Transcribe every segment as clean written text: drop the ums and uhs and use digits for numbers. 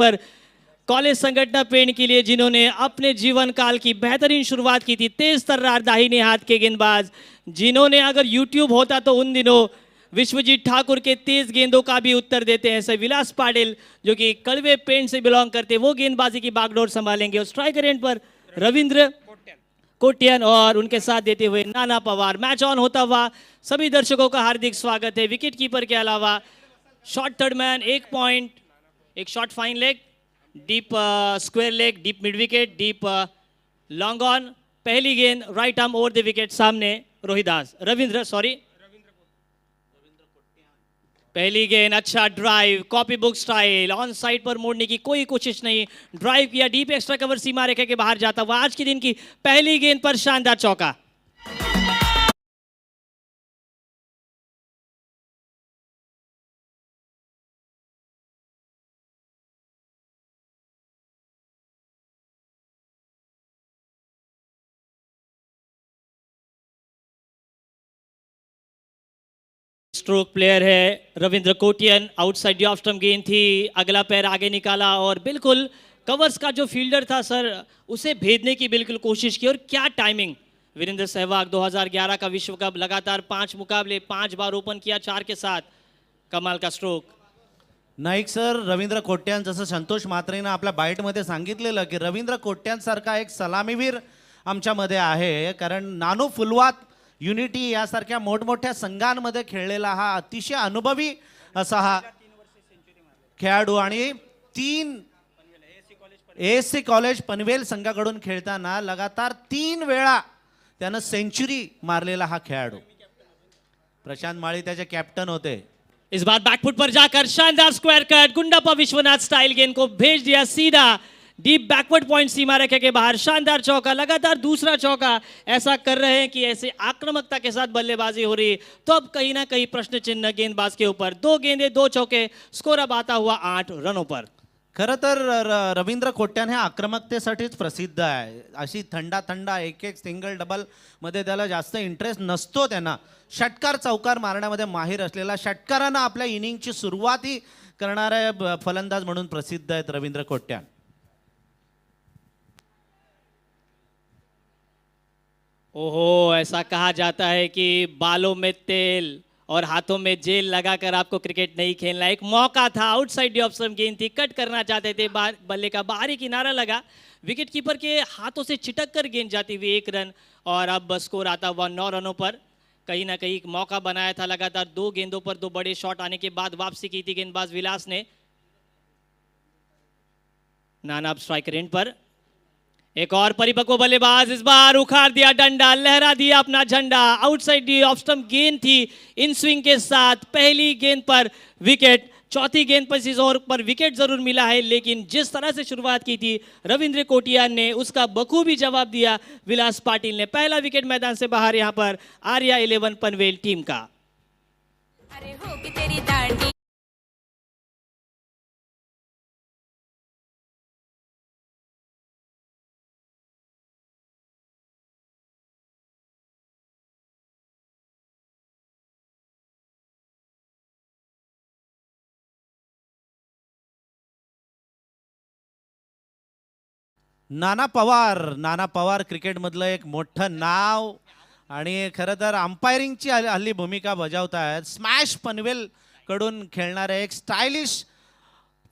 पर college संगठन पेड़ के लिए जिन्होंने अपने जीवन काल की बेहतरीन शुरुआत की थी, तेज तर्रार दाहिने हाथ के गेंदबाज, जिन्होंने अगर यूट्यूब होता तो उन दिनों विश्वजीत ठाकुर के तेज गेंदों का भी उत्तर देते हैं। विलास पाटिल जो कि कड़वे पेंट से बिलोंग करते हैं, वो गेंदबाजी की बागडोर संभालेंगे। और स्ट्राइकर एंड पर रविंद्र कोटियन और उनके साथ देते हुए नाना पवार। मैच ऑन होता हुआ सभी दर्शकों का हार्दिक स्वागत है। विकेट कीपर के अलावा शॉर्ट थर्ड मैन, 1 पॉइंट, एक short fine leg, deep square leg, deep mid wicket, deep long on. पहली गेंद right arm over the wicket, सामने रोहिदास रविंद्र पहली गेंद, अच्छा drive, copy book style, on side पर मोड़ने की कोई कोशिश नहीं, ड्राइव किया, डीप एक्स्ट्रा कवर सीमा रेखा के बाहर जाता हुआ। आज के दिन की पहली गेंद पर शानदार चौका। स्ट्रोक प्लेयर है Ravindra Kotian. Outside the off stump गेंद थी, अगला पैर आगे निकाला और बिल्कुल कवर्स का जो फील्डर था सर, उसे भेदने की बिल्कुल कोशिश की। और क्या टाइमिंग! वीरेंद्र सहवाग 2011 का विश्व कप, लगातार 5 मुकाबले, 5 बार ओपन किया 4 के साथ। कमाल का स्ट्रोक। नाईक सर, रवींद्र कोट्यान, जसं संतोष म्हात्रेनं आपल्या बाईटमध्ये सांगितलेलं की रवींद्र कोट्यांसारखा एक सलामीवीर आमच्यामध्ये आहे, कारण नानू फुलवात, युनिटी यासारख्या मोठमोठ्या संघांमध्ये खेळलेला हा अतिशय अनुभवी असा हा खेळाडू आणि 3 एएससी कॉलेज पनवेल संघाकडून खेळताना लगातार 3 वेळा त्यानं सेंचुरी मारलेला हा खेळाडू। प्रशांत माळी त्याचे कॅप्टन होते। इस बार बैकफुट पर जाकर शानदार स्क्वायर कट, गुंडापा विश्वनाथ स्टाइल गेंद को भेज दिया सीधा डीप बैकवर्ड पॉइंट सीमा रेखा के बाहर। शानदार चौका, लगातार दूसरा चौका। ऐसा कर रहे हैं कि ऐसे आक्रामकता के साथ बल्लेबाजी हो रही, तो अब कहीं ना कहीं प्रश्न चिन्ह गेंदबाज के ऊपर। 2 गेंदे 2 चौके, स्कोर अब आता हुआ 8 रनों पर। खरं तर रवींद्र कोट्यान हे आक्रमकतेसाठीच प्रसिद्ध आहे। अशी थंडा एक सिंगल डबल मध्ये त्याला जास्त इंटरेस्ट नसतो। त्यांना षटकार चौकार मारण्यामध्ये माहिर असलेला, षटकारानं आपल्या इनिंगची सुरुवाती करणारे फलंदाज म्हणून प्रसिद्ध आहेत रवींद्र कोट्यान। ओहो, ऐसा कहा जाता है कि बालों में तेल और हाथों में जेल लगाकर आपको क्रिकेट नहीं खेलना। एक मौका था, आउटसाइड दी ऑफ स्टंप गेंद थी, कट करना चाहते थे, बल्ले का बाहरी किनारा लगा, विकेट कीपर के हाथों से चिटक कर गेंद जाती हुई 1 रन। और अब स्कोर आता हुआ 9 रनों पर। कहीं ना कहीं एक मौका बनाया था, लगातार 2 गेंदों पर 2 बड़े शॉट आने के बाद वापसी की थी गेंदबाज विलास ने। नाना अब स्ट्राइकर एंड पर, एक और परिपक्व बल्लेबाज, इस बार उखाड़ दिया डंडा, लहरा दिया अपना झंडा। आउटसाइड दी ऑफ स्टंप गेंद थी, इन स्विंग के साथ पहली गेंद पर विकेट। चौथी गेंद पर इस ओवर पर विकेट जरूर मिला है, लेकिन जिस तरह से शुरुआत की थी रविंद्र कोटियान ने, उसका बखूबी जवाब दिया विलास पाटिल ने। पहला विकेट मैदान से बाहर यहां पर आर्या 11 पनवेल टीम का। अरे हो कि तेरी दाढ़ी। नाना पवार क्रिकेटमधलं एक मोठं नाव आणि खरं तर अंपायरिंगची हल्ली भूमिका बजावत आहेत। स्मॅश पनवेल कडून खेळणारे एक स्टायलिश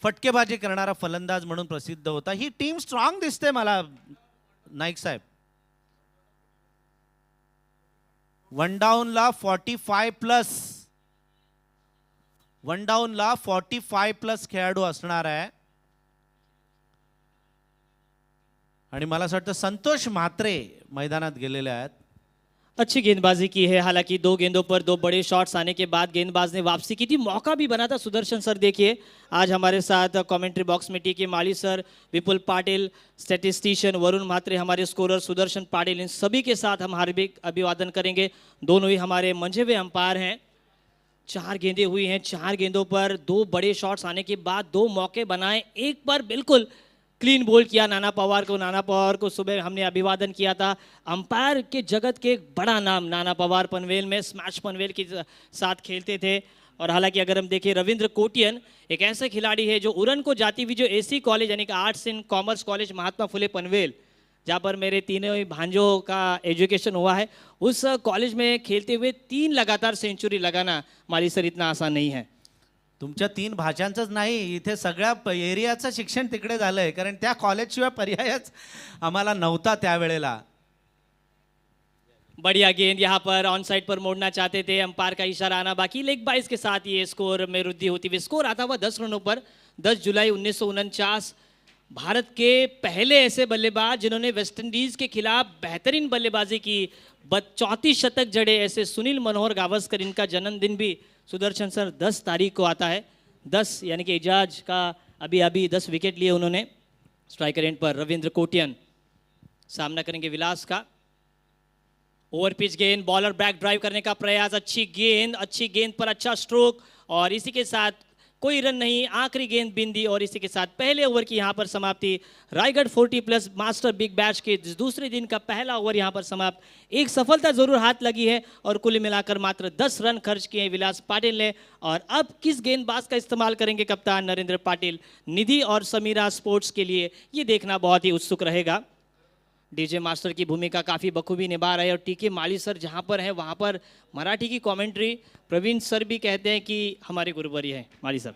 फटकेबाजी करणारा फलंदाज म्हणून प्रसिद्ध होता। ही टीम स्ट्रॉंग दिसते मला नाईक साहेब। 1 डाऊनला 45 प्लस, 1 डाऊनला 45 प्लस खेळाडू असणार आहे। आणि मला असं वाटतं संतोष म्हात्रे मैदानात गेलेले आहेत। अच्छी गेंदबाजी की है, हालांकि 2 गेंदों पर 2 बड़े शॉट्स आने के बाद गेंदबाज ने वापसी की थी, मौका भी बना था। सुदर्शन सर देखिए आज हमारे साथ कमेंट्री बॉक्स में टीके माली सर, विपुल पाटिल स्टैटिस्टिशियन, वरुण म्हात्रे हमारे स्कोरर, सुदर्शन पाटिल, इन सभी के साथ हम हार्दिक अभिवादन करेंगे। दोनों ही हमारे मंझे हुए अंपायर हैं। 4 गेंदें हुई हैं, 4 गेंदों पर 2 बड़े शॉट्स आने के बाद 2 मौके बनाए, एक पर बिल्कुल क्लीन बोल किया नाना पवार को। नाना पवार को सुबह हमने अभिवादन किया था। अंपायर के जगत के एक बड़ा नाम नाना पवार पनवेल में स्मैश पनवेल के साथ खेलते थे। और हालांकि अगर हम देखें रविंद्र कोटियन एक ऐसा खिलाड़ी है जो उरन को जाती हुई जो एसी कॉलेज यानी कि arts and commerce college Mahatma Phule Panvel, जहाँ पर मेरे तीनों ही भांजों का एजुकेशन हुआ है, उस कॉलेज में खेलते हुए 3 लगातार सेंचुरी लगाना माली सर इतना आसान नहीं है. तुमच्या 3 भाषांचंच नाही, इथे सगळ्या एरियाचं शिक्षण तिकडे झालंय, कारण त्या कॉलेजशिवाय पर्यायच आम्हाला नव्हता त्यावेळेला. बढ़िया गेंद यहाँ पर ऑन साइड पर मोड़ना चाहते थे, अंपायर का इशारा आना बाकी. लेग बाइस के साथ ये स्कोर में वृद्धि होती हुई स्कोर आता हुआ 10 रनों पर. 10 जुलाई 1949 भारत के पहले ऐसे बल्लेबाज जिन्होंने वेस्टइंडीज के खिलाफ बेहतरीन बल्लेबाजी की, 34 शतक जड़े, ऐसे सुनील मनोहर गावस्कर. इनका जन्मदिन भी सुदर्शन सर 10 तारीख को आता है. 10 यानी कि एजाज का अभी 10 विकेट लिए उन्होंने. स्ट्राइकर एंड पर रविंद्र कोटियन सामना करेंगे विलास का. ओवर पिच गेंद, बॉलर बैक ड्राइव करने का प्रयास, अच्छी गेंद पर अच्छा स्ट्रोक और इसी के साथ कोई रन नहीं. आखिरी गेंद बिंदी और इसी के साथ पहले ओवर की यहां पर समाप्ति. रायगढ़ 40+ मास्टर बिग बैश के दूसरे दिन का पहला ओवर यहां पर समाप्त. एक सफलता जरूर हाथ लगी है और कुल मिलाकर मात्र 10 रन खर्च किए हैं विलास पाटिल ने. और अब किस गेंदबाज का इस्तेमाल करेंगे कप्तान नरेंद्र पाटिल निधि और समीरा स्पोर्ट्स के लिए, ये देखना बहुत ही उत्सुक रहेगा. डीजे मास्टर की भूमिका काफ़ी बखूबी निभा रहे हैं और टीके माली सर जहां पर हैं वहां पर मराठी की कमेंट्री प्रवीण सर भी कहते हैं कि हमारे गुरुवरी हैं माली सर.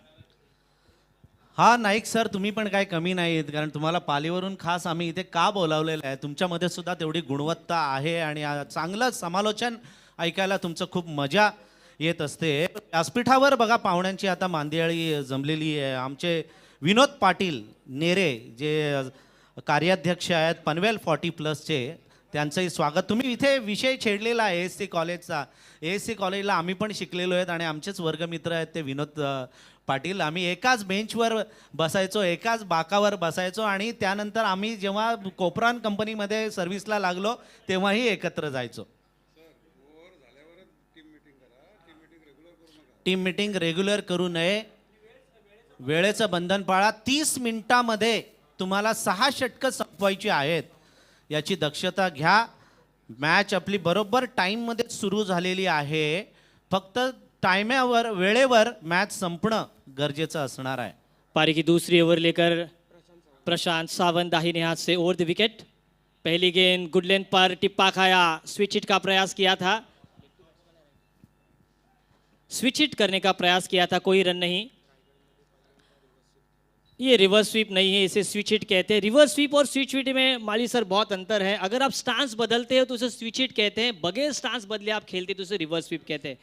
हा नाईक सर, तुम्ही पण काय कमी नाही आहेत, कारण तुम्हाला पालीवरून खास आम्ही इथे का बोलावलेलं आहे. तुमच्यामध्ये सुद्धा तेवढी गुणवत्ता आहे आणि चांगलं समालोचन ऐकायला तुमचं खूप मजा येत असते. व्यासपीठावर बघा पाहुण्यांची आता मांदियाळी जमलेली आहे. आमचे विनोद पाटील नेरे जे कार्याध्यक्ष आहेत पनवेल 40+चे, त्यांचंही स्वागत. तुम्ही इथे विषय छेडलेला आहे ASC कॉलेजचा. ASC कॉलेजला आम्ही पण शिकलेलो आहेत आणि आमचेच वर्गमित्र आहेत ते विनोद पाटील. आम्ही एकाच बेंचवर बसायचो, एकाच बाकावर बसायचो आणि त्यानंतर आम्ही जेव्हा कोपरान कंपनीमध्ये सर्व्हिसला लागलो तेव्हाही एकत्र जायचो. टीम मीटिंग रेग्युलर करू नये, वेळेचं बंधन पाळा. 30 मिनिटामध्ये तुम्हाला 6 षटकं संपवायची आहेत, याची दक्षता घ्या. मॅच आपली बरोबर टाईममध्ये सुरू झालेली आहे. फक्त टाइमावर वेळेवर मॅच संपणं गरजेचं असणार आहे. पारी की दूसरी ओवर लेकर प्रशांत सावंत दाहिने हाथ से ओवर द विकेट. पहली गेंद गुड लेंथ पर टिप्पा खाया, स्विच हिट का प्रयास किया था, स्विच हिट करने का प्रयास किया था, कोई रन नहीं. ये रिवर्स स्वीप नहीं है, इसे स्विच हिट कहते हैं. रिवर्स स्वीप और स्विच हिट में माली सर बहुत अंतर है. अगर आप स्टांस बदलते हो तो उसे स्विच हिट कहते हैं, बगैर स्टांस बदले आप खेलते तो उसे रिवर्स स्वीप कहते हैं.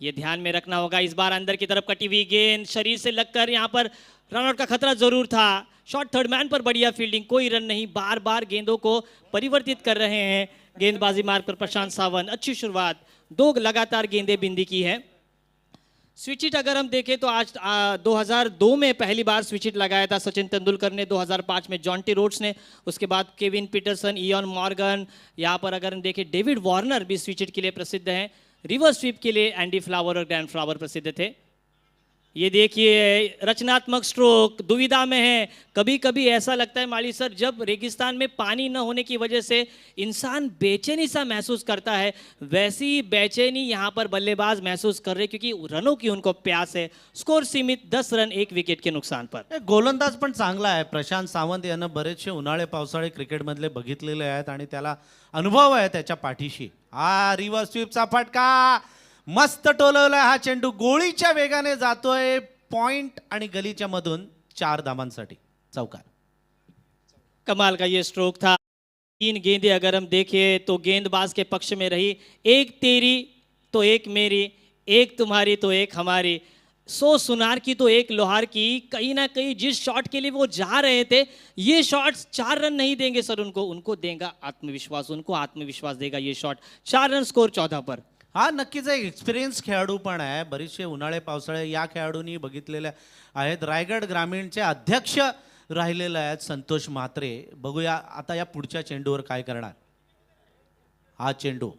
ये ध्यान में रखना होगा. इस बार अंदर की तरफ कटी हुई गेंद शरीर से लगकर यहाँ पर रनआउट का खतरा जरूर था. शॉट थर्ड मैन पर बढ़िया फील्डिंग, कोई रन नहीं. बार बार गेंदों को परिवर्तित कर रहे हैं गेंदबाजी मार्ग पर प्रशांत सावंत. अच्छी शुरुआत, 2 लगातार गेंदें बिंदी की है. स्विच हिट अगर हम देखें तो आज 2002 में पहली बार स्विच हिट लगाया था सचिन तेंदुलकर ने, 2005 में जॉन्टी रोड्स ने, उसके बाद केविन पीटरसन, इयन मॉर्गन. यहाँ पर अगर हम देखें डेविड वार्नर भी स्विच हिट के लिए प्रसिद्ध हैं. रिवर्स स्वीप के लिए एंडी फ्लावर और ग्रैंड फ्लावर प्रसिद्ध थे. ये देखिए रचनात्मक स्ट्रोक, दुविधा में है. कभी कभी ऐसा लगता है माली सर जब रेगिस्तान में पानी न होने की वजह से इंसान बेचैनी सा महसूस करता है, वैसी बेचैनी यहाँ पर बल्लेबाज महसूस कर रहे क्योंकि रनों की उनको प्यास है. स्कोर सीमित 10 रन 1 विकेट के नुकसान पर. गोलंदाज पण चांगला आहे प्रशांत सावंत यानं बरेचसे उन्हाळे पावसाळे क्रिकेटमधले बघितलेले आहेत आणि त्याला अनुभव आहे त्याच्या पाठीशी. हा रिव्हर्स स्वीपचा फटका, मस्त टोलवलाय हा चेंडू, गोळीच्या वेगाने जातोय पॉइंट आणि गलीच्या मधून 4 धावांसाठी चौकार. कमाल का ये स्ट्रोक था. 3 गेंदें अगर हम देखें तो गेंदबाज के पक्ष में रही. एक तेरी तो एक मेरी, एक तुम्हारी तो एक हमारी, 100 सुनार की तो एक लोहार की. कहीं ना कहीं जिस शॉट के लिए वो जा रहे थे, ये शॉट्स 4 रन नहीं देंगे सर उनको देगा आत्मविश्वास, उनको आत्मविश्वास देगा ये शॉट. 4 रन स्कोर 14 पर. हा नक्कीच एक एक्सपिरियन्स खेळाडू पण आहे. बरेचसे उन्हाळे पावसाळे या खेळाडूंनी बघितलेले आहेत. रायगड ग्रामीणचे अध्यक्ष राहिलेले आहेत संतोष म्हात्रे. बघूया आता या पुढच्या चेंडूवर काय करणार. हा चेंडू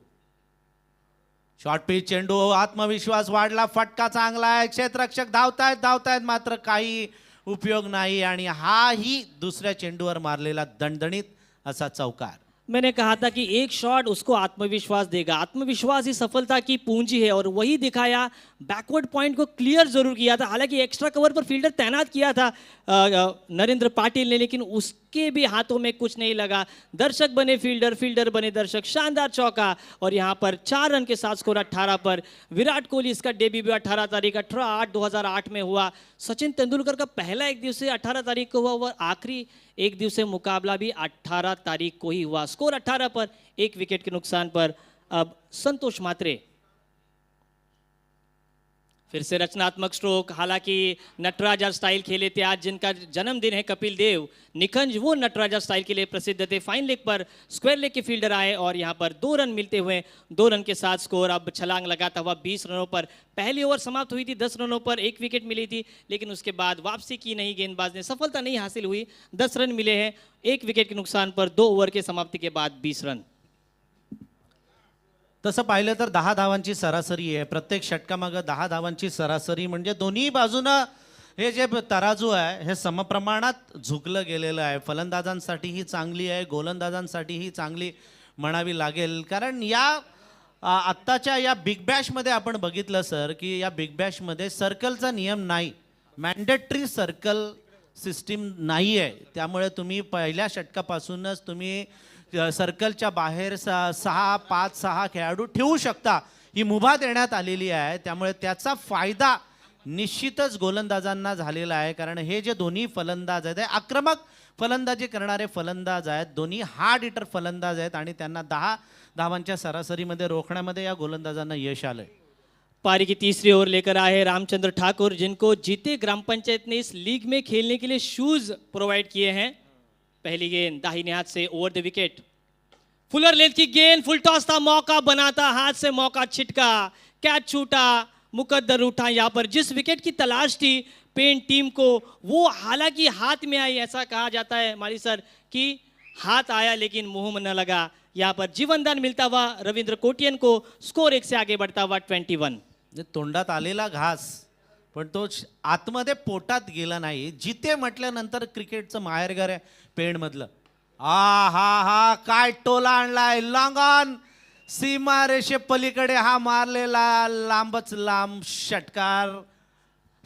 शॉर्ट पिच चेंडू, आत्मविश्वास वाढला, फटका चांगला आहे, क्षेत्ररक्षक धावतायत मात्र काही उपयोग नाही आणि हाही दुसऱ्या चेंडूवर मारलेला दणदणीत असा चौकार. मैंने कहा था कि एक शॉट उसको आत्मविश्वास देगा, आत्मविश्वास ही सफलता की पूंजी है और वही दिखाया। बैकवर्ड पॉइंट को क्लियर जरूर किया था, हालांकि एक्स्ट्रा कवर पर फील्डर तैनात किया था नरेंद्र पाटिल ने, लेकिन उसके भी हाथों में कुछ नहीं लगा। दर्शक बने फील्डर, फील्डर बने दर्शक। शानदार चौका और यहाँ पर 4 रन के साथ स्कोर 18 पर। विराट कोहली इसका डेब्यू भी 18 तारीख 18/8/2008 में हुआ। सचिन तेंदुलकर का पहला एक दिवसीय 18 तारीख को हुआ और आखिरी एक दिवसीय मुकाबला भी 18 तारीख को ही हुआ। स्कोर 18 पर, 1 विकेट के नुकसान पर। अब संतोष मात्रे फिर से रचनात्मक स्ट्रोक, हालांकि नटराजा स्टाइल खेले थे आज, जिनका जन्मदिन है कपिल देव निखंज, वो नटराजा स्टाइल के लिए प्रसिद्ध थे। फाइन लेग पर स्क्वायर लेग के फील्डर आए और यहां पर 2 रन मिलते हुए 2 रन के साथ स्कोर अब छलांग लगाता हुआ 20 रनों पर। पहली ओवर समाप्त हुई थी 10 रनों पर, 1 विकेट मिली थी, लेकिन उसके बाद वापसी की नहीं गेंदबाज ने, सफलता नहीं हासिल हुई। 10 रन मिले हैं 1 विकेट के नुकसान पर, 2 ओवर के समाप्ति के बाद 20 रन। तसं पाहिलं तर 10 धावांची सरासरी आहे, प्रत्येक षटकामागं 10 धावांची सरासरी, म्हणजे दोन्ही बाजूनं हे जे तराजू आहे हे समप्रमाणात झुकलं गेलेलं आहे. फलंदाजांसाठीही चांगली आहे, गोलंदाजांसाठीही चांगली म्हणावी लागेल. कारण या आत्ताच्या या बिग बॅशमध्ये आपण बघितलं सर की या बिग बॅशमध्ये सर्कलचा नियम नाही, मॅन्डेटरी सर्कल सिस्टीम नाही आहे. त्यामुळे तुम्ही पहिल्या षटकापासूनच तुम्ही सर्कलच्या बाहेर 6, 5, 6 खेळाडू ठेवू शकता. ही मुभा देण्यात आलेली आहे, त्यामुळे त्याचा फायदा निश्चितच गोलंदाजांना झालेला आहे. कारण हे जे दोन्ही फलंदाज आहेत, हे आक्रमक फलंदाजी करणारे फलंदाज आहेत, दोन्ही हार्ड हिटर फलंदाज आहेत आणि त्यांना 10 धावांच्या सरासरीमध्ये रोखण्यामध्ये या गोलंदाजांना यश आलंय. पारी की तीसरी ओवर लेकर आए रामचंद्र ठाकुर, जिनको जीते ग्राम पंचायत ने इस लीग में खेलने के लिए शूज प्रोवाइड किए हैं। पहली गेंद दाहिने हाथ से over the wicket, fuller length की गेंद, फुल टॉस था, मौका बनाता, हाथ से मौका छिटका, कैच छूटा, मुकद्दर उठा। यहाँ पर जिस विकेट की तलाश थी पेन टीम को, वो हालांकि हाथ में आई, ऐसा कहा जाता है माली सर कि हाथ आया लेकिन मुंह में न लगा। यहाँ पर जीवनदान मिलता हुआ रविंद्र कोटियन को, स्कोर 1 से आगे बढ़ता हुआ 21। तोंडात आलेला घास पण तो आतमध्ये पोटात गेला नाही. जिते म्हटल्यानंतर क्रिकेटचं माहेरघर आहे पेणमधलं. हा काय टोला आणलाय, लॉंग ऑन, सीमारेषे पलीकडे हा मारलेला लांबच लांब षटकार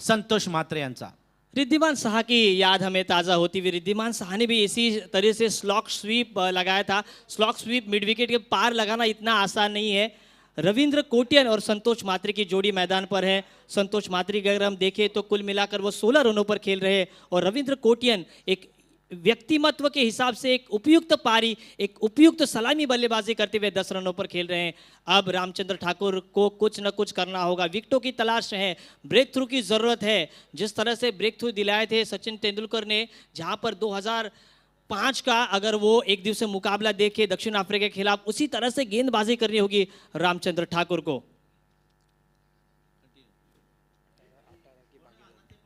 संतोष मात्रे यांचा. रिद्धिमान साहा की याद हमें ताज़ा होती हुई, रिद्धिमान साहा ने भी इसी तरह से स्लॉक स्वीप लगाया था। स्लॉक स्वीप मिड विकेट के पार लगाना इतना आसान नहीं है। रविंद्र कोटियन और संतोष मात्रे की जोड़ी मैदान पर है। संतोष मात्रे की अगर हम देखें तो कुल मिलाकर वो 16 रनों पर खेल रहे हैं और रविंद्र कोटियन एक व्यक्तिमत्व के हिसाब से एक उपयुक्त पारी, एक उपयुक्त सलामी बल्लेबाजी करते हुए 10 रनों पर खेल रहे हैं। अब रामचंद्र ठाकुर को कुछ न कुछ करना होगा, विकेटों की तलाश है, ब्रेक थ्रू की ज़रूरत है। जिस तरह से ब्रेक थ्रू दिलाए थे सचिन तेंदुलकर ने, जहां पर 2005 का अगर वो एक दिवसीय मुकाबला देखे दक्षिण अफ्रीका के खिलाफ, उसी तरह से गेंदबाजी करनी होगी रामचंद्र ठाकुर को।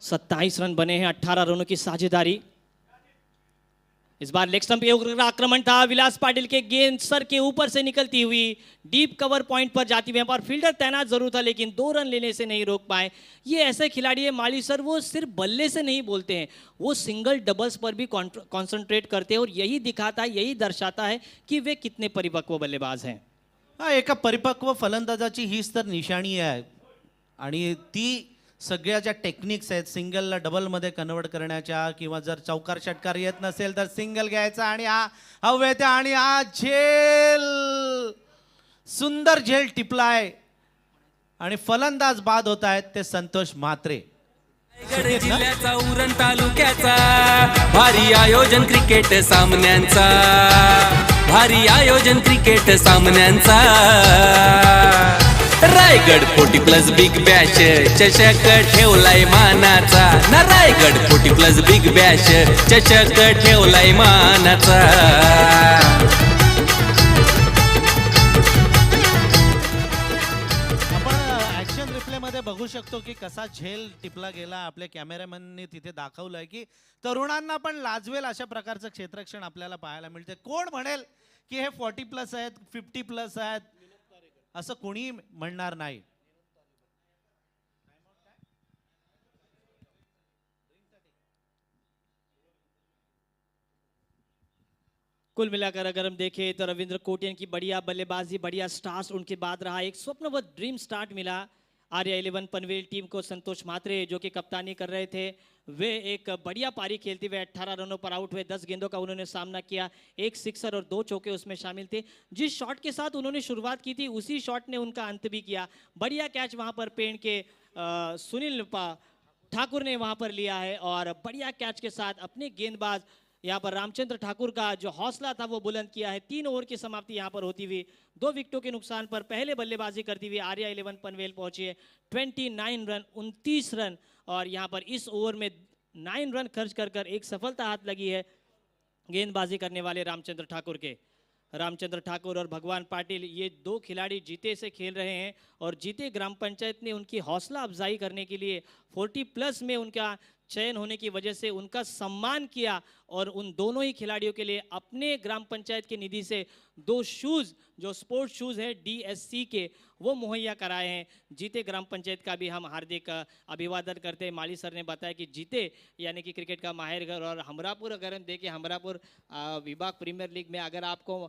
27 रन बने हैं, 18 रनों की साझेदारी। इस बार लेग स्टंप के आक्रमण था, विलास पाटिल के गेंद सर के ऊपर से निकलती हुई डीप कवर पॉइंट पर जाती हुई, पर फील्डर तैनात जरूर था लेकिन 2 रन लेने से नहीं रोक पाए। ये ऐसे खिलाड़ी है माली सर, वो सिर्फ बल्ले से नहीं बोलते हैं, वो सिंगल डबल्स पर भी कॉन्सेंट्रेट करते हैं और यही दिखाता है, यही दर्शाता है कि वे कितने परिपक्व बल्लेबाज हैं। हा, एका परिपक्व फलंदाजाची हीच तर निशाणी आहे आणि ती सगळ्या ज्या टेक्निक्स आहेत सिंगलला डबलमध्ये कन्वर्ट करण्याच्या, किंवा जर चौकार षटकार येत नसेल तर सिंगल घ्यायचा आणि हा हवेत आणि हा झेल, सुंदर झेल टिपलाय आणि फलंदाज बाद होत आहेत ते संतोष मात्रे. रायगड जिल्ह्याचा उरण तालुक्याचा भारी आयोजन क्रिकेट सामन्यांचा, भारी आयोजन क्रिकेट सामन्यांचा. रायगड 40+ बिग बॅश चषक ठेवलाय मानाचा ना, रायगड 40+ बिग बॅश चषक ठेवलाय मानाचा. आपण ऍक्शन रिप्ले मध्ये बघू शकतो की कसा झेल टिपला गेला. आपल्या कॅमेरामॅनने तिथे दाखवलंय की तरुणांना पण लाजवेल अशा प्रकारचं क्षेत्ररक्षण आपल्याला पाहायला मिळते. कोण म्हणेल की हे 40+ आहेत, 50+ आहेत, असं कोणी म्हणणार नाही. कुल मिलाकर अगर हम देखें तो रविंद्र कोटियन की बढ़िया बल्लेबाजी, बढ़िया स्टार्ट उनके बाद रहा। एक स्वप्नवत ड्रीम स्टार्ट मिला आर्या 11 पनवेल टीम को। संतोष म्हात्रे जो कि कप्तानी कर रहे थे, वे एक बढ़िया पारी खेलते हुए 18 रनों पर आउट हुए। 10 गेंदों का उन्होंने सामना किया, एक सिक्सर और 2 चौके उसमें शामिल थे। जिस शॉट के साथ उन्होंने शुरुआत की थी उसी शॉट ने उनका अंत भी किया। बढ़िया कैच वहां पर पेड़ के सुनील ठाकुर ने वहां पर लिया है और बढ़िया कैच के साथ अपने गेंदबाज यहाँ पर रामचंद्र ठाकुर का जो हौसला था वो बुलंद किया है। 3 ओवर की समाप्ति यहाँ पर होती हुई 2 विकेटों के नुकसान पर पहले बल्लेबाजी करती हुई आर्या 11 पनवेल पहुंची है। 29 रन, 29 रन और यहाँ पर इस ओवर में 9 रन खर्च कर एक सफलता हाथ लगी है गेंदबाजी करने वाले रामचंद्र ठाकुर के। रामचंद्र ठाकुर और भगवान पाटिल ये 2 खिलाड़ी जीते से खेल रहे हैं और जीते ग्राम पंचायत ने उनकी हौसला अफजाई करने के लिए 40+ में उनका चयन होने की वजह से उनका सम्मान किया और उन दोनों ही खिलाड़ियों के लिए अपने ग्राम पंचायत के निधि से 2 शूज़ जो स्पोर्ट्स शूज़ हैं DSC के वो मुहैया कराए हैं। जीते ग्राम पंचायत का भी हम हार्दिक अभिवादन करते हैं। माली सर ने बताया कि जीते यानी कि क्रिकेट का माहिर घर। और हमरापुर अगर हम देखें, हमरापुर विभाग प्रीमियर लीग में अगर आपको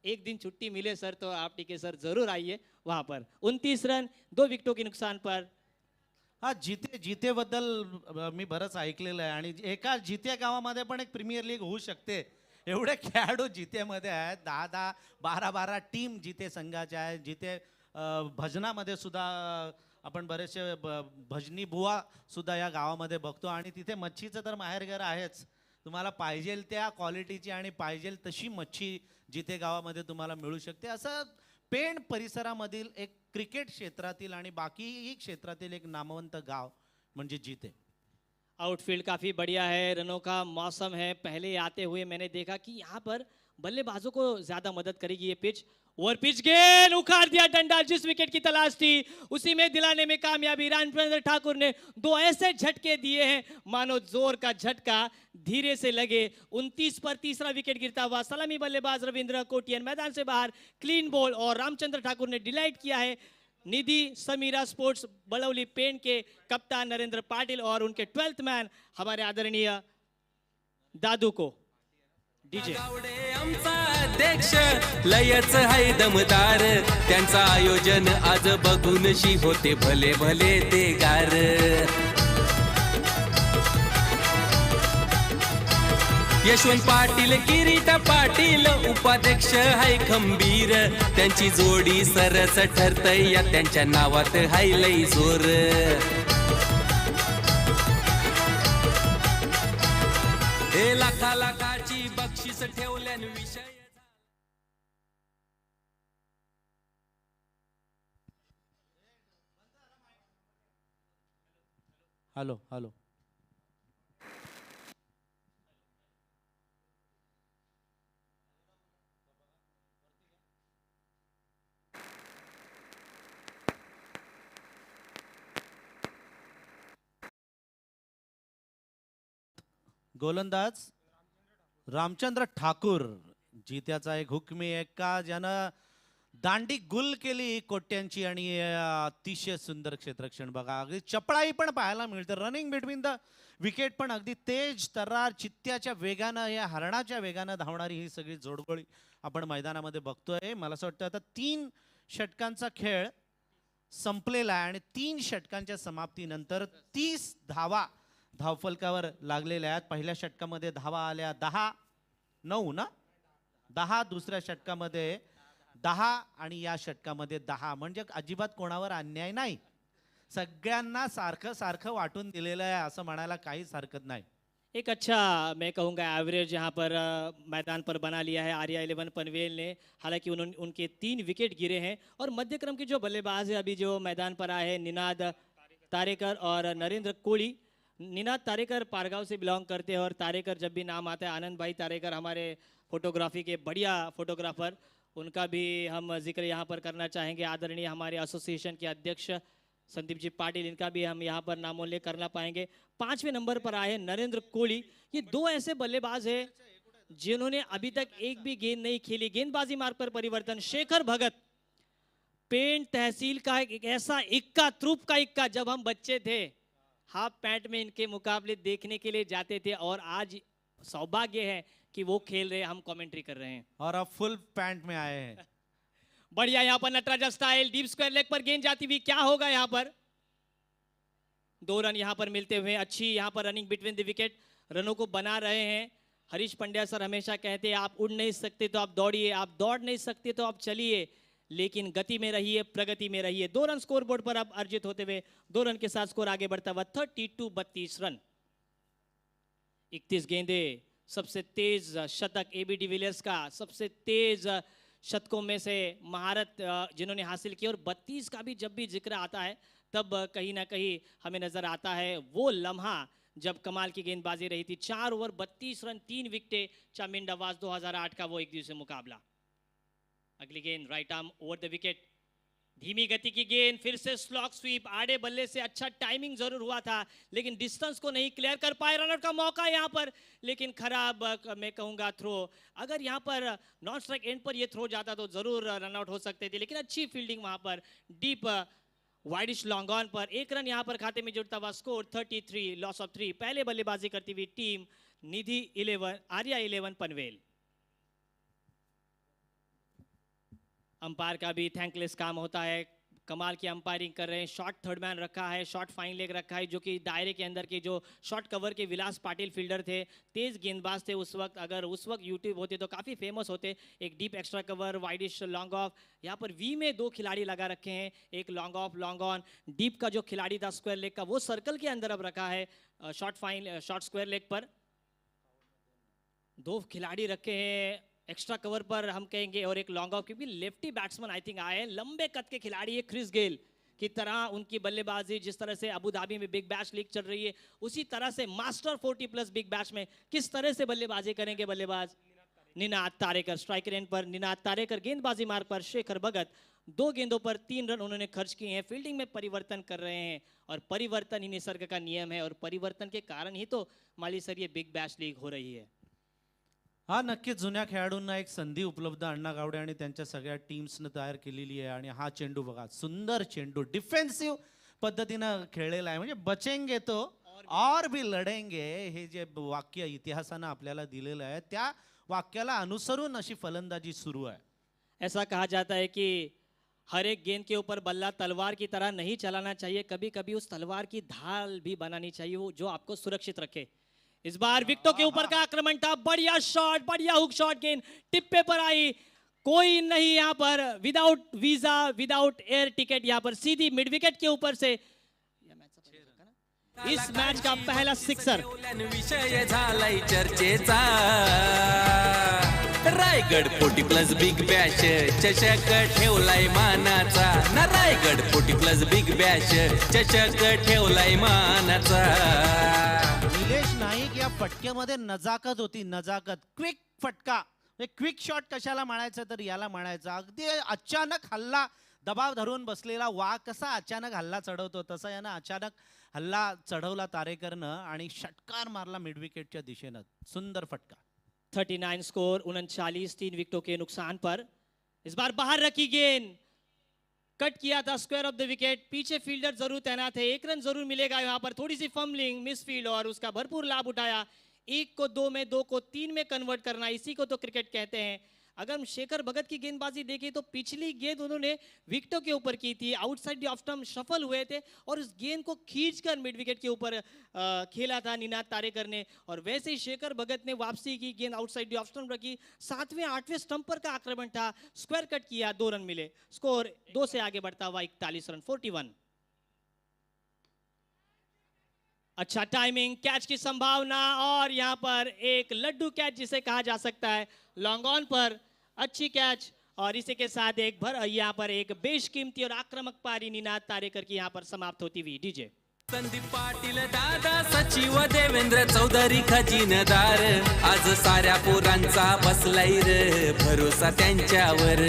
एक दिन छुट्टी मिले सर तो आप टीके सर जरूर आइए वहाँ पर। 29 रन 2 विकेटों के नुकसान पर। हा, जितेबद्दल मी बरंच ऐकलेलं आहे आणि एका जिते गावामध्ये पण एक प्रीमियर लीग होऊ शकते. एवढे खेळाडू जितेमध्ये आहेत, 10-10, 12-12 टीम जिते संघाच्या आहेत. जिते भजनामध्ये सुद्धा आपण बरेचसे भजनी बुवा सुद्धा या गावामध्ये बघतो आणि तिथे मच्छीचं तर माहेरघर आहेच. तुम्हाला पाहिजेल त्या क्वालिटीची आणि पाहिजेल तशी मच्छी जिते गावामध्ये तुम्हाला मिळू शकते. असं पेण परिसरामधील एक क्रिकेट क्षेत्रातील आणि बाकीही क्षेत्रातील एक नामवंत गाव म्हणजे जिते. आउटफील्ड काफ़ी बढ़िया है, रनों का मौसम है। पहले आते हुए मैंने देखा कि यहाँ पर बल्लेबाजों को ज़्यादा मदद करेगी ये पिच। ओवर पिच गेंद उखाड़ दिया डंडा, जिस विकेट की तलाश थी उसी में दिलाने में कामयाबी। रामचंद्र ठाकुर ने 2 ऐसे झटके दिए हैं मानो जोर का झटका धीरे से लगे। 29 पर तीसरा विकेट गिरता हुआ सलामी बल्लेबाज रविंद्र कोटियन मैदान से बाहर, क्लीन बॉल। और रामचंद्र ठाकुर ने डिलाइट किया है निधि समीरा स्पोर्ट्स बलौली पेन के कप्तान नरेंद्र पाटिल और उनके 12th मैन हमारे आदरणीय दादू को। डीजे गावडे आमचा अध्यक्ष लयच हाय दमदार, त्यांचं आयोजन आज बघून शी होते भले भले ते गार. यशवंत पाटील, किरीट पाटील उपाध्यक्ष हाय खंबीर, त्यांची जोडी सरस ठरतय या त्यांच्या नावात हाय लई जोर. हे लाखा लाखाची बक्षीस ठेवल्यान विषय. Hello hello. गोलंदाज रामचंद्र ठाकूर, जित्याचा एक हुकमी एक्का ज्यानं दांडी गुल केली कोट्यांची आणि अतिशय सुंदर क्षेत्ररक्षण बघा. अगदी चपळाई पण पाहायला मिळते. रनिंग बिटवीन द विकेट पण अगदी तेज तर्रार चित्त्याच्या वेगानं, या हरणाच्या वेगानं धावणारी ही सगळी जोडगोळी आपण मैदानामध्ये बघतोय. मला असं वाटतं आता 3 षटकांचा खेळ संपलेला आहे आणि 3 षटकांच्या समाप्तीनंतर 30 धावा धावफलकावर लागलेल्या आहेत. पहिल्या षटकामध्ये धावा आल्या 10-9 ना, 10 दुसऱ्या षटकामध्ये 10 आणि या षटकामध्ये 10. म्हणजे अजिबात कोणावर अन्याय नाही, सगळ्यांना सारखं सारखं वाटून दिलेलं आहे असं म्हणायला काहीच हरकत नाही. एक अच्छा मैं कहूँगा एवरेज यहाँ पर मैदान पर बना लिया है आर्या 11 पनवेल ने। हालांकि उन्होंने उनके 3 विकेट गिरे हैं और मध्य क्रम के जो बल्लेबाज है अभी जो मैदान पर आए हैं निनाद तारेकर और नरेंद्र कोली। निनाद तारेकर पारगांव से बिलोंग करते हैं और तारेकर जब भी नाम आता है, आनंद भाई तारेकर हमारे फोटोग्राफी के बढ़िया फोटोग्राफर, उनका भी हम जिक्र यहाँ पर करना चाहेंगे। आदरणीय हमारे एसोसिएशन के अध्यक्ष संदीप जी पाटिल, इनका भी हम यहाँ पर नामोल्लेख करना पाएंगे। 5वें नंबर पर आए नरेंद्र कोहली। ये 2 ऐसे बल्लेबाज हैं जिन्होंने अभी तक एक भी गेंद नहीं खेली। गेंदबाजी मार्ग पर परिवर्तन, शेखर भगत पेंट तहसील का एक ऐसा इक्का, त्रुप का इक्का, जब हम बच्चे थे हाफ पैंट में इनके मुकाबले देखने के लिए जाते थे और आज सौभाग्य है कि वो खेल रहे हैं, हम कमेंट्री कर रहे हैं। और अब फुल पैंट में आए हैं। बढ़िया यहाँ पर Natarajan style deep square leg पर गेंद जाती हुई, क्या होगा यहाँ पर? 2 रन यहाँ पर मिलते हुए, अच्छी यहाँ पर रनिंग बिटवीन द विकेट, रनों को बना रहे हैं। हरीश पंड्या सर हमेशा कहते हैं आप उड़ नहीं सकते तो आप दौड़िए, आप दौड़ नहीं सकते तो आप चलिए, लेकिन गति में रहिए, प्रगति में रहिए। 2 रन स्कोर बोर्ड पर अब अर्जित होते हुए 2 रन के साथ स्कोर आगे बढ़ता हुआ 32 रन। 31 गेंदे, सबसे तेज शतक एबी डिविलियर्स का, सबसे तेज शतकों में से महारत जिन्होंने हासिल की। और 32 का भी जब भी जिक्र आता है तब कहीं ना कहीं हमें नजर आता है वो लम्हा जब कमाल की गेंदबाजी रही थी। 4 ओवर 32 रन 3 विकेटें, चामिंडावास 2008 का वो एक दिवसीय मुकाबला। अगली गेंद right arm over the wicket, धीमी गति की गेंद, फिर से स्लॉक स्वीप, आड़े बल्ले से अच्छा टाइमिंग जरूर हुआ था लेकिन डिस्टेंस को नहीं क्लियर कर पाए। रनआउट का मौका यहाँ पर, लेकिन खराब मैं कहूंगा थ्रो। अगर यहाँ पर नॉन स्ट्राइक एंड पर ये थ्रो जाता तो जरूर रनआउट हो सकते थे, लेकिन अच्छी फील्डिंग वहां पर डीप वाइडिश लॉन्ग ऑन पर। 1 रन यहाँ पर खाते में जुड़ता हुआ, स्कोर 33, लॉस ऑफ 3। पहले बल्लेबाजी करती हुई टीम निधि 11, आर्या 11, पनवेल। अंपायर का भी थैंकलेस काम होता है, कमाल की अंपायरिंग कर रहे हैं। शॉर्ट थर्ड मैन रखा है, शॉर्ट फाइन लेग रखा है, जो कि दायरे के अंदर के जो शॉर्ट कवर के विलास पाटिल फील्डर थे, तेज गेंदबाज थे उस वक्त। अगर उस वक्त यूट्यूब होते तो काफ़ी फेमस होते। एक deep extra cover, widish long off, यहाँ पर वी में 2 खिलाड़ी लगा रखे हैं, एक long off long on. Deep का जो खिलाड़ी था स्क्वायर लेग का, वो सर्कल के अंदर अब रखा है शॉर्ट स्क्वायर लेग पर। 2 खिलाड़ी रखे हैं एक्स्ट्रा कवर पर हम कहेंगे, और एक लॉन्ग ऑफ, क्योंकि लेफ्टी बैट्समैन आई थिंक आए हैं, लंबे कद के खिलाड़ी है। क्रिस गेल की तरह उनकी बल्लेबाजी, जिस तरह से अबू धाबी में बिग बैश लीग चल रही है, उसी तरह से मास्टर 40+ बिग बैश में किस तरह से बल्लेबाजी करेंगे बल्लेबाज निनाद तारेकर। स्ट्राइकर एंड पर निनाद तारेकर, गेंदबाजी मार्ग पर शेखर भगत। 2 गेंदों पर 3 रन उन्होंने खर्च किए हैं। फील्डिंग में परिवर्तन कर रहे हैं, और परिवर्तन ही निसर्ग का नियम है, और परिवर्तन के कारण ही तो माली सर ये बिग बैश लीग हो रही है। हा नक्कीच जुन्या खेळाडूंना एक संधी उपलब्ध अण्णा गावडे आणि त्यांच्या सगळ्या टीम्सनं तयार केलेली आहे. आणि हा चेंडू बघा, सुंदर चेंडू, डिफेन्सिव्ह पद्धतीनं खेळलेला आहे. म्हणजे बचेंगे तो और भी लढेंगे, हे जे वाक्य इतिहासानं आपल्याला दिलेलं आहे, त्या वाक्याला अनुसरून अशी फलंदाजी सुरू आहे. ऐसा कहा जाता है कि हर एक गेंद के ऊपर बल्ला तलवार की तरह नहीं चलाना चाहिए, कभी कभी उस तलवार की ढाल भी बनानी चाहिए, वो जो आपको सुरक्षित रखे। इस बार विकेटों के ऊपर का आक्रमण था, बढ़िया शॉट, बढ़िया हुक शॉट, गेंद टिप्पे पर आई, कोई नहीं यहाँ पर, विदाउट वीजा, विदाउट एयर टिकट, यहाँ पर सीधी मिड विकेट के ऊपर से इस मैच का पहला सिक्सर। विषय झालाय चर्चेचा, रायगड 40+ बिग बॅश चषक ठेवलाय मानाचा ना, रायगड 40+ बिग बॅश चषक ठेवलाय मानाचा। निलेश नाईक या फटक्यामध्ये नजाकत होती, नजाकत, क्विक फटका. क्विक शॉट कशाला म्हणायचं तर याला म्हणायचं. अगदी अचानक हल्ला, दबाव धरून बसलेला वाघ कसा अचानक हल्ला चढवतो, तसा यानं अचानक हल्ला चढवला तारेकरनं आणि षटकार मारला मिड विकेटच्या दिशेनं. सुंदर फटका. 39 स्कोर, 39, 3 विकेटों के नुकसान पर। इस बार बाहर रखी गेंद, कट किया था स्क्वायर ऑफ द विकेट, पीछे फील्डर जरूर तैनात है, 1 रन जरूर मिलेगा यहाँ पर। थोड़ी सी फम्बलिंग, मिसफील्ड, और उसका भरपूर लाभ उठाया। 1 को 2 में, 2 को 3 में कन्वर्ट करना, इसी को तो क्रिकेट कहते हैं। अगर हम शेखर भगत की गेंदबाजी देखें तो पिछली गेंद उन्होंने विकेटों के ऊपर की थी, outside the off stump shuffle हुए थे, और उस गेंद को खींचकर मिड विकेट के ऊपर खेला था निनाद तारेकर ने। और वैसे ही शेखर भगत ने वापसी की, गेंद आउटसाइड द ऑफ स्टंप रखी, 7वें 8वें स्टंप पर का आक्रमण था, स्क्वायर कट किया, 2 रन मिले। स्कोर 2 से आगे बढ़ता हुआ 41 रन, 41। अच्छा टाइमिंग, कैच की संभावना, और यहाँ पर एक लड्डू कैच जिसे कहा जा सकता है, लॉन्ग ऑन पर अच्छी कैच, और इसी के साथ यहाँ पर एक बेशकीमती और आक्रामक पारी निनाद तारेकर की यहाँ पर समाप्त होती हुई। डीजे संदीप पाटील दादा, सचिव देवेंद्र चौधरी खजिनदार, आज साऱ्या पोरांचा बसलाय रे भरोसा त्यांच्यावर।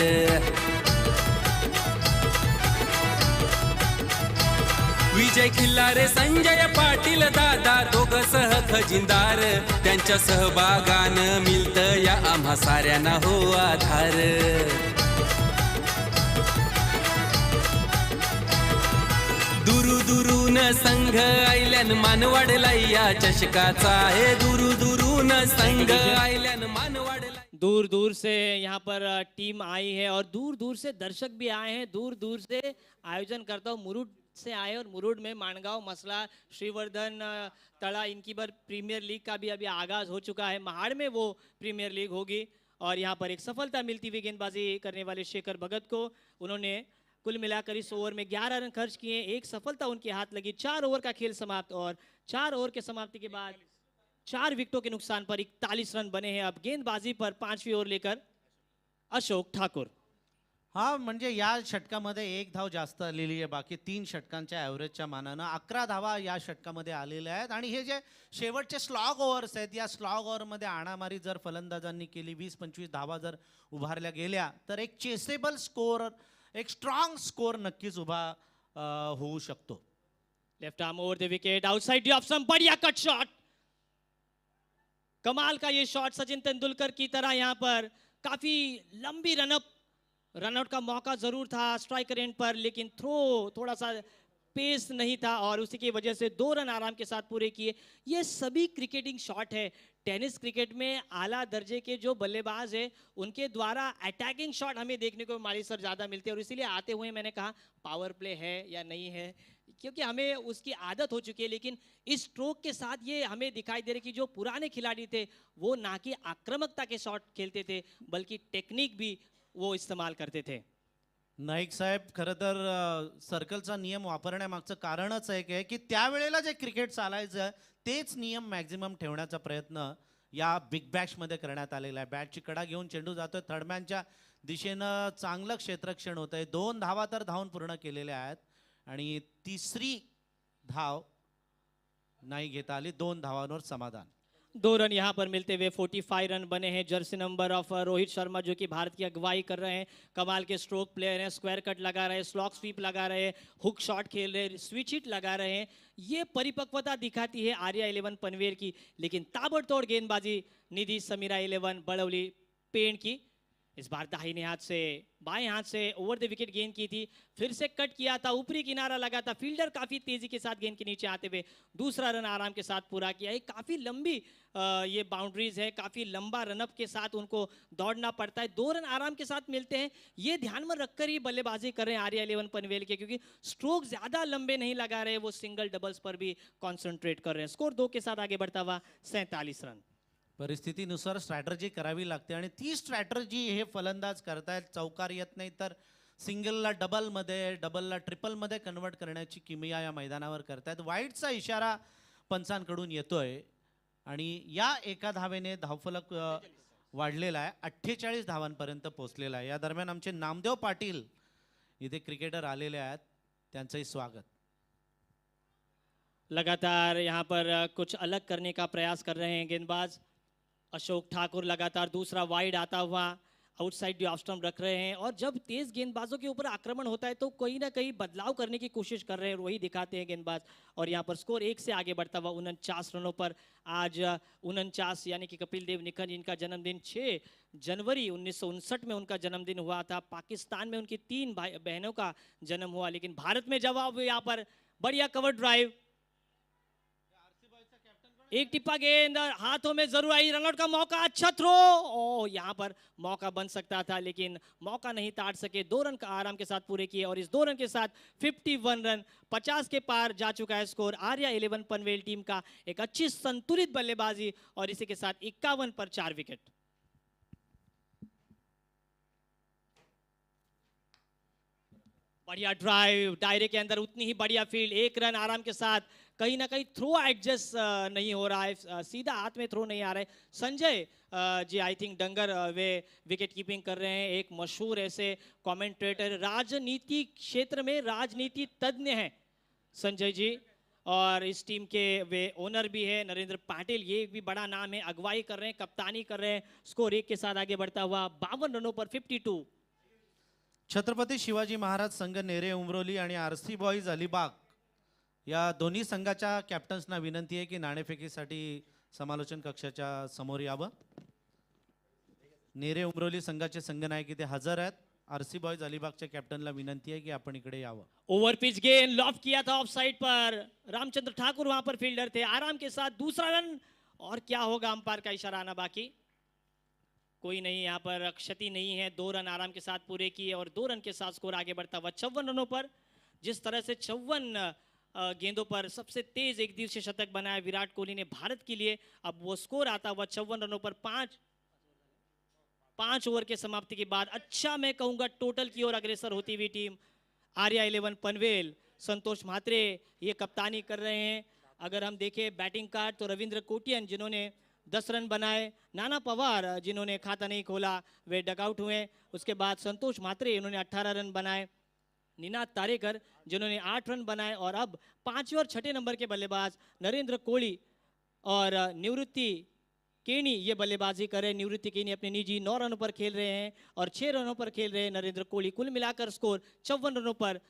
विजय खिल्लारे, संजय पाटील दादा, दोघ सह खजिनदार, त्यांच्या सहभागानं मिळतं या आम्हा साऱ्यांना हो आधार। दुरू दुरून संघ आयल्यान मान वाढलाय या चषकाचा, हे दुरू दुरून बघून संघ आयल्यान मान वाढला. दूर दूर से यहाँ पर टीम आई है और दूर दूर से दर्शक भी आए हैं, दूर दूर से आयोजन करता हूँ मुरुड से आए और मुरुड में मानगांव मसला श्रीवर्धन तड़ा इनकी पर प्रीमियर लीग का भी अभी आगाज हो चुका है। महाड़ में वो प्रीमियर लीग होगी और यहाँ पर एक सफलता मिलती हुई गेंदबाजी करने वाले शेखर भगत को। उन्होंने कुल मिलाकर इस ओवर में 11 रन खर्च किए, एक सफलता उनके हाथ लगी। 4 ओवर का खेल समाप्त और 4 ओवर के समाप्ति के बाद 4 विकेटों के नुकसान पर 41 रन बने हैं। अब गेंदबाजी पर 5वीं ओवर लेकर अशोक ठाकुर। हा म्हणजे या षटकामध्ये 1 धाव जास्त आलेली आहे, बाकी 3 षटकांच्या ॲव्हरेजच्या मानानं 11 धावा या षटकामध्ये आलेल्या आहेत. आणि हे जे शेवटचे स्लॉग ओव्हर्स आहेत, या स्लॉग ओव्हरमध्ये आणामारी जर फलंदाजांनी केली, 20-25 धावा जर उभारल्या गेल्या तर एक चेसेबल स्कोर, एक स्ट्रॉंग स्कोर नक्कीच उभा होऊ शकतो. Left arm over the wicket, outside the off stump, बढ़िया कट शॉट। कमाल का ये शॉट सचिन तेंदुलकर की तरह यहाँ पर काफी लंबी रनआउट का मौका जरूर था स्ट्राइकर एंड पर, लेकिन थ्रो थोड़ा सा पेस नहीं था और उसी की वजह से 2 रन आराम के साथ पूरे किए। ये सभी क्रिकेटिंग शॉट है। टेनिस क्रिकेट में आला दर्जे के जो बल्लेबाज है उनके द्वारा अटैकिंग शॉट हमें देखने को माली सर ज़्यादा मिलते हैं और इसीलिए आते हुए मैंने कहा पावर प्ले है या नहीं है, क्योंकि हमें उसकी आदत हो चुकी है। लेकिन इस स्ट्रोक के साथ ये हमें दिखाई दे रहा है कि जो पुराने खिलाड़ी थे वो ना कि आक्रामकता के शॉट खेलते थे बल्कि टेक्निक भी वो इस्तेमाल करते थे। नाईक साहेब, खरं तर सर्कलचा नियम वापरण्यामागचं कारणच एक आहे की त्यावेळेला जे क्रिकेट चालायचं तेच नियम मॅक्झिमम ठेवण्याचा प्रयत्न या बिग बॅशमध्ये करण्यात आलेला आहे. बॅटची कडा घेऊन चेंडू जातोय, थर्डमॅनच्या दिशेनं चांगलं क्षेत्ररक्षण होत आहे. 2 धावा तर धावून पूर्ण केलेल्या आहेत आणि 3री धाव नाही घेता आली. 2 धावांवर समाधान. 2 रन यहाँ पर मिलते हुए 45 रन बने हैं। Jersey number of Rohit Sharma जो कि भारत की अगुवाई कर रहे हैं, कमाल के स्ट्रोक प्लेयर हैं, स्क्वायर कट लगा रहे हैं, स्लॉक स्वीप लगा रहे हैं, हुक शॉट खेल रहे हैं, स्विच हिट लगा रहे हैं। ये परिपक्वता दिखाती है आर्या 11 पनवेल की, लेकिन ताबड़तोड़ गेंदबाजी निधि समीरा 11 बड़ौली पेड़ की। इस बार दाहिने हाथ से बाएं हाथ से ओवर द विकेट गेंद की थी, फिर से कट किया था, ऊपरी किनारा लगा था, फील्डर काफी तेजी के साथ गेंद के नीचे आते हुए दूसरा रन आराम के साथ पूरा किया। एक काफी लंबी ये बाउंड्रीज है, काफी लंबा रनअप के साथ उनको दौड़ना पड़ता है। 2 रन आराम के साथ मिलते हैं, ये ध्यान में रखकर ही बल्लेबाजी कर रहे हैं आर्या 11 पनवेल के, क्योंकि स्ट्रोक ज्यादा लंबे नहीं लगा रहे, वो सिंगल डबल्स पर भी कॉन्सेंट्रेट कर रहे हैं। स्कोर 2 के साथ आगे बढ़ता हुआ 47 रन। परिस्थितीनुसार स्ट्रॅटर्जी करावी लागते आणि ती स्ट्रॅटर्जी हे फलंदाज करतायत. चौकार येत नाही तर सिंगलला डबलमध्ये, डबलला ट्रिपलमध्ये कन्वर्ट करण्याची किमया या मैदानावर करतायत. वाईडचा इशारा पंचांकडून येतोय आणि या एका धावेने धावफलक वाढलेला आहे, 48 धावांपर्यंत पोहोचलेला आहे. या दरम्यान आमचे नामदेव पाटील इथे क्रिकेटर आलेले आहेत, त्यांचंही स्वागत. लगातार यहाँ पर कुछ अलग करने का प्रयास कर रहे हैं गेंदबाज। अशोक ठाकुर लगातार दूसरा वाइड आता हुआ आउटसाइड दी ऑफ स्टंप रख रहे हैं और जब तेज गेंदबाजों के ऊपर आक्रमण होता है तो कहीं ना कहीं बदलाव करने की कोशिश कर रहे हैं, वही दिखाते हैं गेंदबाज। और यहाँ पर स्कोर 1 से आगे बढ़ता हुआ 49 रनों पर। आज 49 यानी कि कपिल देव निखन जिनका जन्मदिन 6 जनवरी 1959 में उनका जन्मदिन हुआ था। पाकिस्तान में उनकी 3 बहनों का जन्म हुआ, लेकिन भारत में जवाब यहाँ पर बढ़िया कवर ड्राइव, एक टिप्पा गेंद हाथों में जरूर आई, रनआउट का मौका, अच्छा थ्रो, ओ यहाँ पर मौका बन सकता था लेकिन मौका नहीं ताड़ सके। 2 रन का आराम के साथ पूरे किए और इस 2 रन के साथ 51 रन 50 के पार जा चुका है स्कोर आर्या 11 पनवेल टीम का। एक अच्छी संतुलित बल्लेबाजी और इसी के साथ 51 पर 4 विकेट। बढ़िया ड्राइव, दायरे के अंदर उतनी ही बढ़िया फील्ड, 1 रन आराम के साथ। कहीं ना कहीं थ्रो एडजस्ट नहीं हो रहा है, सीधा हाथ में थ्रो नहीं आ रहा है। संजय जी आई थिंक डंगर वे विकेट कीपिंग कर रहे हैं, एक मशहूर ऐसे कमेंटेटर, राजनीति क्षेत्र में राजनीति तज्ञ हैं संजय जी, और इस टीम के वे ओनर भी है नरेंद्र पाटिल, ये भी बड़ा नाम है, अगुवाई कर रहे हैं, कप्तानी कर रहे हैं। स्कोर 1 के साथ आगे बढ़ता हुआ 52 रनों पर 52। छत्रपती शिवाजी महाराज संघ नेरे उमरोली आणि आरसी बॉईज अलिबाग या दोन्ही संघाच्या कॅप्टन्सना विनंती आहे की नाणेफेकीसाठी समालोचन कक्षाच्या समोर यावं. नेरे उमरोली संघाचे संघनायक इथे हजर आहेत. आरसी बॉईज अलिबागच्या कॅप्टनला विनंती आहे की आपण इकडे यावं. ओवर पिच गेंद लॉफ किया था ऑफ साइड पर, रामचंद्र ठाकुर वहां पर फील्डर थे, आराम के साथ दूसरा रन और क्या होगा, अंपायर का इशारा आना बाकी। कोई नहीं, यहाँ पर क्षति नहीं है। 2 रन आराम के साथ पूरे किए और 2 रन के साथ स्कोर आगे बढ़ता हुआ 54 रनों पर। जिस तरह से 54 गेंदों पर सबसे तेज एक दिवसीय शतक बनाया विराट कोहली ने भारत के लिए, अब वो स्कोर आता हुआ 54 रनों पर 5 ओवर के समाप्ति के बाद अच्छा मैं कहूंगा टोटल की ओर अग्रसर होती हुई टीम आर्या 11 पनवेल। संतोष म्हात्रे ये कप्तानी कर रहे हैं। अगर हम देखें बैटिंग कार्ड तो रविंद्र कोटियन जिन्होंने 10 रन बनाए, नाना पवार जिन्होंने खाता नहीं खोला वे डगआउट हुए। उसके बाद संतोष म्हात्रे इन्होंने 18 रन बनाए, निनाद तारेकर जिन्होंने 8 रन बनाए और अब 5वें और 6ठे नंबर के बल्लेबाज नरेंद्र कोहली और निवृत्ति केनी ये बल्लेबाजी कर रहे हैं। निवृत्ति केनी अपने निजी 9 रनों पर खेल रहे हैं और 6 रनों पर खेल रहे हैं नरेंद्र कोहली। कुल मिलाकर स्कोर 54 रनों पर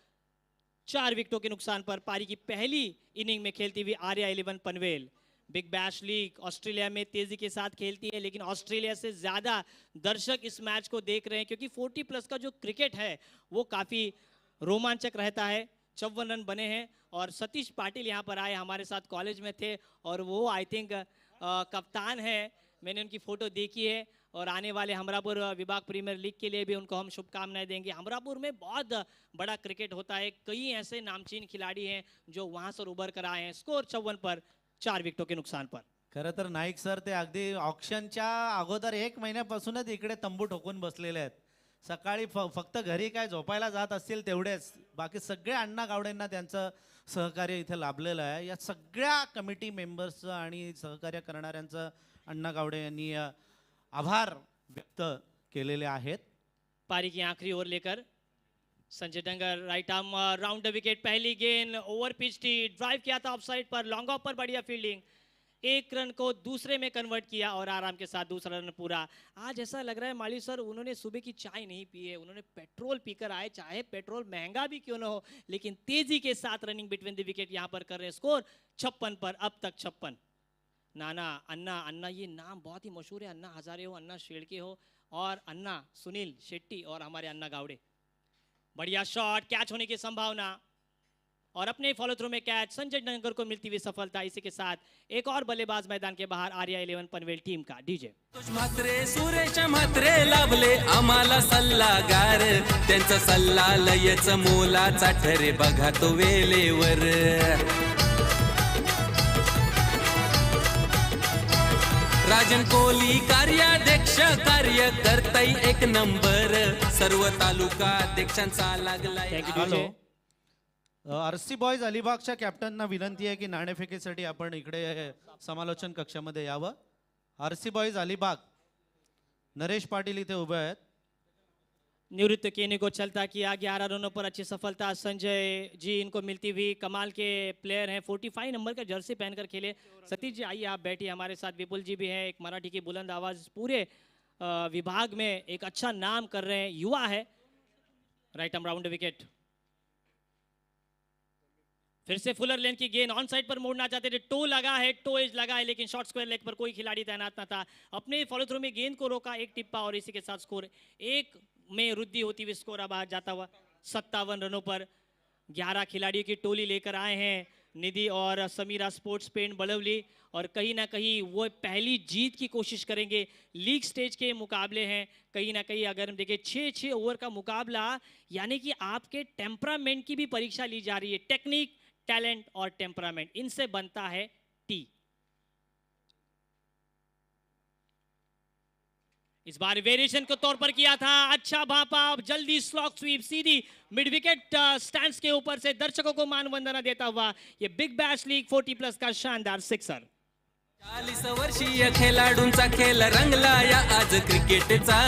4 विकेटों के नुकसान पर पारी की पहली इनिंग में खेलती हुई Arya 11 Panvel. Big bash league Australia में तेजी के साथ खेलती है, लेकिन ऑस्ट्रेलिया से ज्यादा दर्शक इस मैच को देख रहे हैं क्योंकि 40+ का जो क्रिकेट है वो काफी रोमांचक रहता है। 54 रन बने हैं और सतीश पाटिल यहाँ पर आए, हमारे साथ कॉलेज में थे और वो आई थिंक कप्तान है। मैंने उनकी फोटो देखी है और आने वाले हमरापुर विभाग प्रीमियर लीग के लिए भी उनको हम शुभकामनाएं देंगे। हमरापुर में बहुत बड़ा क्रिकेट होता है, कई ऐसे नामचीन खिलाड़ी हैं जो वहां से उभर कर आए हैं। स्कोर 54 पर 4 विकेटों के नुकसान पर। खरं तर नाईक सर ते अगदी ऑक्शनच्या अगोदर 1 महिन्यापासूनच इकडे तंबू ठोकून बसलेले आहेत। सकाळी फक्त घरी काय झोपायला जात असतील तेवढेच, बाकी सगळे अण्णा गावडेंना त्यांचं सहकार्य इथे लाभलेलं आहे। या सगळ्या कमिटी मेंबर्सचं आणि सहकार्य करणाऱ्यांचं अण्णा गावडे यांनी आभार व्यक्त केलेले आहेत। पारी की आखिरी ओवर लेकर Sanjay Dangar right arm round the wicket. पहली गेंद ओवर पिच थी, ड्राइव किया था ऑफ साइड पर, लॉन्ग ऑफ पर बढ़िया फील्डिंग, 1 रन को दूसरे में कन्वर्ट किया और आराम के साथ दूसरा रन पूरा। आज ऐसा लग रहा है माली सर उन्होंने सुबह की चाय नहीं पी है, उन्होंने पेट्रोल पीकर आए, चाहे पेट्रोल महंगा भी क्यों ना हो, लेकिन तेजी के साथ रनिंग बिटवीन द विकेट यहाँ पर कर रहे हैं। स्कोर 56 पर अब तक 56। नाना अन्ना, अन्ना ये नाम बहुत ही मशहूर है, अन्ना हजारे हो, अन्ना शेड़के हो और अन्ना सुनील शेट्टी और हमारे अन्ना गावड़े। बढ़िया शॉट, कैच होने की संभावना और अपने फॉलो थ्रू में कैच, संजय डंगर को मिलती हुई सफलता। इसी के साथ एक और बल्लेबाज मैदान के बाहर आर्या 11 पनवेल टीम का डीजे। म्हात्रे सुरेश म्हात्रे लाभले आम्हाला सल्लागार, त्यांचा सल्ला लयच मोलाचा ठरे बघा तो वेळेवर। राजन कोहली कार्याध्यक्ष कार्य करताय 1 नंबर, सर्व तालुका अध्यक्षांचा लागलाय। Thank you DJ. RC boys अलिबागच्या कॅप्टनना विनंती आहे की नाणेफेकीसाठी आपण इकडे समालोचन कक्षामध्ये यावं। आरसी बॉयज अलिबाग, नरेश पाटील इथे उभे आहेत। निवृत्त केनी को चलता किया, 11 रनों पर अच्छी सफलता। संजय जी इनको मिलती हुई, कमाल के प्लेयर हैं, 45 नंबर का जर्सी पहनकर खेले। सतीश जी आइए आप बैठिए हमारे साथ। विपुल जी भी हैं, एक मराठी की बुलंद आवाज, पूरे विभाग में एक अच्छा नाम कर रहे हैं, युवा है। राइट आर्म राउंड विकेट, फिर से फुलर लेन की गेंद ऑन साइड पर मोड़ना चाहते थे, टो लगा है, टो एज लगा है, लेकिन शॉर्ट स्क्वायर लेग पर कोई खिलाड़ी तैनात न था। अपने फॉलो थ्रू में गेंद को रोका, 1 टिप्पा और इसी के साथ स्कोर 1 में वृद्धि होती हुई स्कोर अब जाता हुआ 57 रनों पर। 11 खिलाड़ियों की टोली लेकर आए हैं निधि और समीरा स्पोर्ट्स पेंट बलवली, और कहीं ना कहीं वो पहली जीत की कोशिश करेंगे। लीग स्टेज के मुकाबले हैं, कहीं ना कहीं अगर हम देखें 6 ओवर का मुकाबला, यानी कि आपके टेम्परामेंट की भी परीक्षा ली जा रही है। टेक्निक, टैलेंट और टेम्परामेंट, इनसे बनता है टी। इस बार वेरिएशन को तौर पर किया था, अच्छा भापा, जल्दी स्लॉक स्वीप, सीधी मिड विकेट स्टैंड्स के ऊपर से दर्शकों को मानवंदना देता हुआ ये बिग बैश लीग 40+ का शानदार सिक्सर। 40 वर्षीय खेळाडूंचा खेळ रंगला या आज क्रिकेटचा।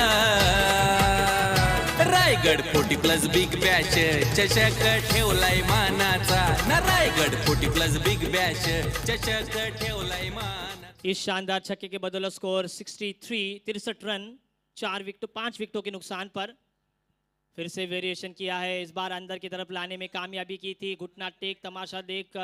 रायगड 40+ बिग बॅश चषक ठेवलाय मानाचा, ना रायगड 40+ बिग बॅश चषक ठेवलाय मानाचा। इस शानदार छक्के के बदौलत स्कोर 63 रन, 5 विकेटों के नुकसान पर। फिर से वेरिएशन किया है, इस बार अंदर की तरफ लाने में कामयाबी की थी। घुटना टेक, तमाशा देख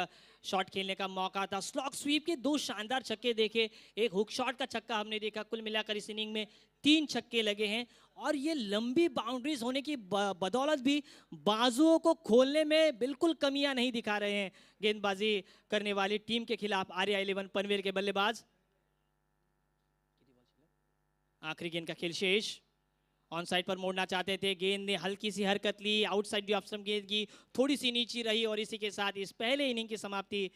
शॉट खेलने का मौका था। स्लॉक स्वीप के 2 शानदार छक्के देखे, एक हुक शॉट का छक्का हमने देखा। कुल मिलाकर इस इनिंग में 3 छक्के लगे हैं और ये लंबी बाउंड्रीज होने की बदौलत भी बाजुओं को खोलने में बिल्कुल कमियां नहीं दिखा रहे हैं गेंदबाजी करने वाली टीम के खिलाफ आर्या 11 पनवेल के बल्लेबाज। आखिरी गेंद का खेल शेष। ऑन साइड पर मोड़ना चाहते थे, गेंद ने हल्की सी हरकत ली, आउटसाइड दी ऑफ स्टंप गेंद की थोड़ी सी नीची रही और इसी के साथ इस पहले इनिंग की समाप्ति।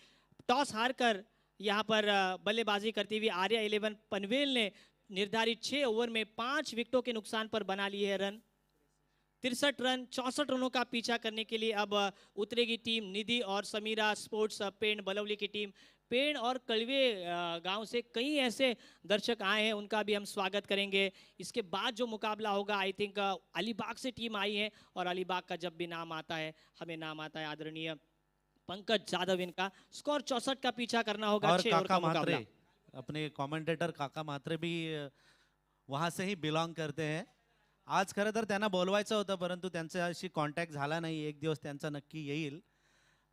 टॉस हारकर यहाँ पर बल्लेबाजी करती हुई आर्या 11 पनवेल ने निर्धारित 6 ओवर में 5 विकेटों के नुकसान पर बना लिए है रन। 63 रन 64 रनों का पीछा करने के लिए अब उतरेगी टीम निधि और समीरा स्पोर्ट्स पेड़ बलौली की टीम। पेड़ और कड़वे गांव से कई ऐसे दर्शक आए हैं, उनका भी हम स्वागत करेंगे। इसके बाद जो मुकाबला होगा, आई थिंक अलीबाग से टीम आई है और अलीबाग का जब भी नाम आता है हमें नाम आता है आदरणीय पंकज जाधव। इनका स्कोर 64 का पीछा करना होगा। और 6 ओवर काका का मुकाबला। म्हात्रे, अपने कॉमेंटेटर काका म्हात्रे भी वहां से ही बिलॉंग करते हैं। आज खरं तर त्यांना बोलवायचं होतं, परंतु त्यांच्याशी कॉन्टॅक्ट झाला नाही। एक दिवस त्यांचा नक्की येईल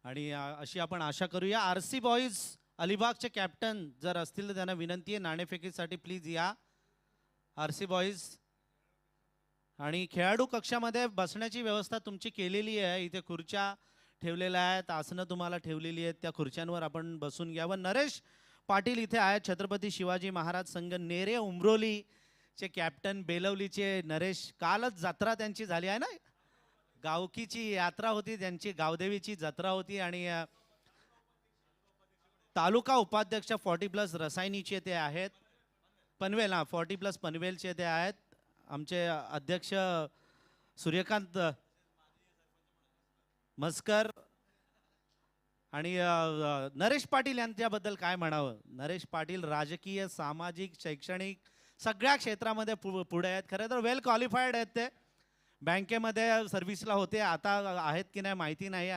आणि अशी आपण आशा करूया। आरसी बॉईज अलिबागचे कॅप्टन जर असतील तर त्यांना विनंती आहे नाणेफेकीसाठी प्लीज या आरसी बॉईज। आणि खेळाडू कक्षामध्ये बसण्याची व्यवस्था तुमची केलेली आहे, इथे खुर्च्या ठेवलेल्या आहेत, आसनं तुम्हाला ठेवलेली आहेत, त्या खुर्च्यांवर आपण बसून घ्या। व नरेश पाटील इथे आहेत, छत्रपती शिवाजी महाराज संघ नेरे उमरोली चे कॅप्टन बेलवलीचे नरेश। कालच जत्रा त्यांची झाली आहे ना, गावकीची यात्रा होती त्यांची, गावदेवीची जत्रा होती आणि तालुका उपाध्यक्ष 40+ रसायनीचे ते आहेत पनवेल। 40+ पनवेलचे ते आहेत आमचे अध्यक्ष सूर्यकांत मस्कर। आणि नरेश पाटील यांच्याबद्दल काय म्हणावं। नरेश पाटील राजकीय सामाजिक शैक्षणिक सगळ्या क्षेत्रामध्ये पुढे आहेत। खरं तर वेल क्वालिफाईड आहेत ते, बँकेमध्ये सर्व्हिसला होते, आता आहेत की नाही माहिती नाही।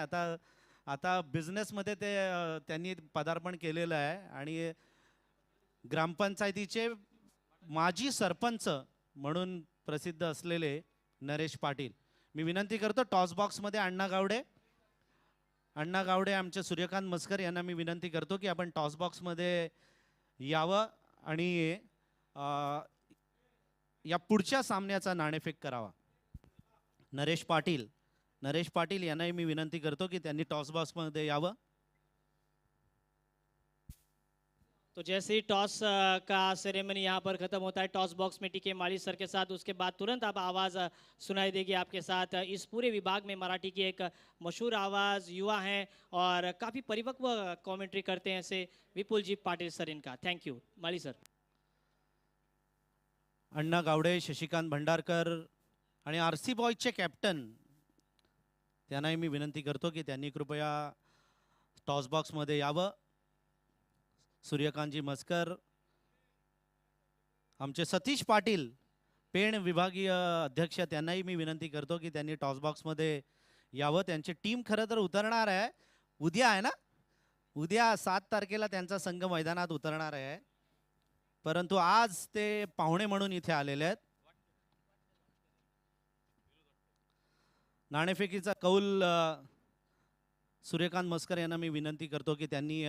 आता बिझनेसमध्ये ते त्यांनी पदार्पण केलेलं आहे आणि ग्रामपंचायतीचे माजी सरपंच म्हणून प्रसिद्ध असलेले नरेश पाटील। मी विनंती करतो टॉस बॉक्समध्ये अण्णा गावडे आमचे सूर्यकांत मस्कर यांना मी विनंती करतो की आपण टॉस बॉक्समध्ये यावं आणि या पुढच्या सामन्याचा नाणेफेक करावा। नरेश पाटील यांनाही मी विनंती करतो की त्यांनी टॉस बॉक्समध्ये यावं। तो जैसे ही टॉस का सेरेमनी यहाँ पर खत्म होता है, टॉस बॉक्स में टीके माली सर के साथ, उसके बाद तुरंत आप आवाज़ सुनाई देगी आपके साथ। इस पूरे विभाग में मराठी की एक मशहूर आवाज़ युवा हैं और काफ़ी परिपक्व कमेंट्री करते हैं ऐसे विपुल जी पाटिल सर, इनका thank you. Mali sir. Anna Gawade, Shashikant Bhandarkar आणि आरसी बॉयजचे कॅप्टन त्यांनाही मी विनंती करतो की त्यांनी कृपया टॉस बॉक्समध्ये यावं। सूर्यकांतजी मस्कर, आमचे सतीश पाटील पेण विभागीय अध्यक्ष, त्यांनाही मी विनंती करतो की त्यांनी टॉस बॉक्समध्ये यावं। त्यांची टीम खरं तर उतरणार आहे, उद्या आहे ना, उद्या 7 तारखेला त्यांचा संघ मैदानात उतरणार आहे, परंतु आज ते पाहुणे म्हणून इथे आलेले आहेत। नाणेफेकीचा कौल सूर्यकांत मस्कर यांना मी विनंती करतो की त्यांनी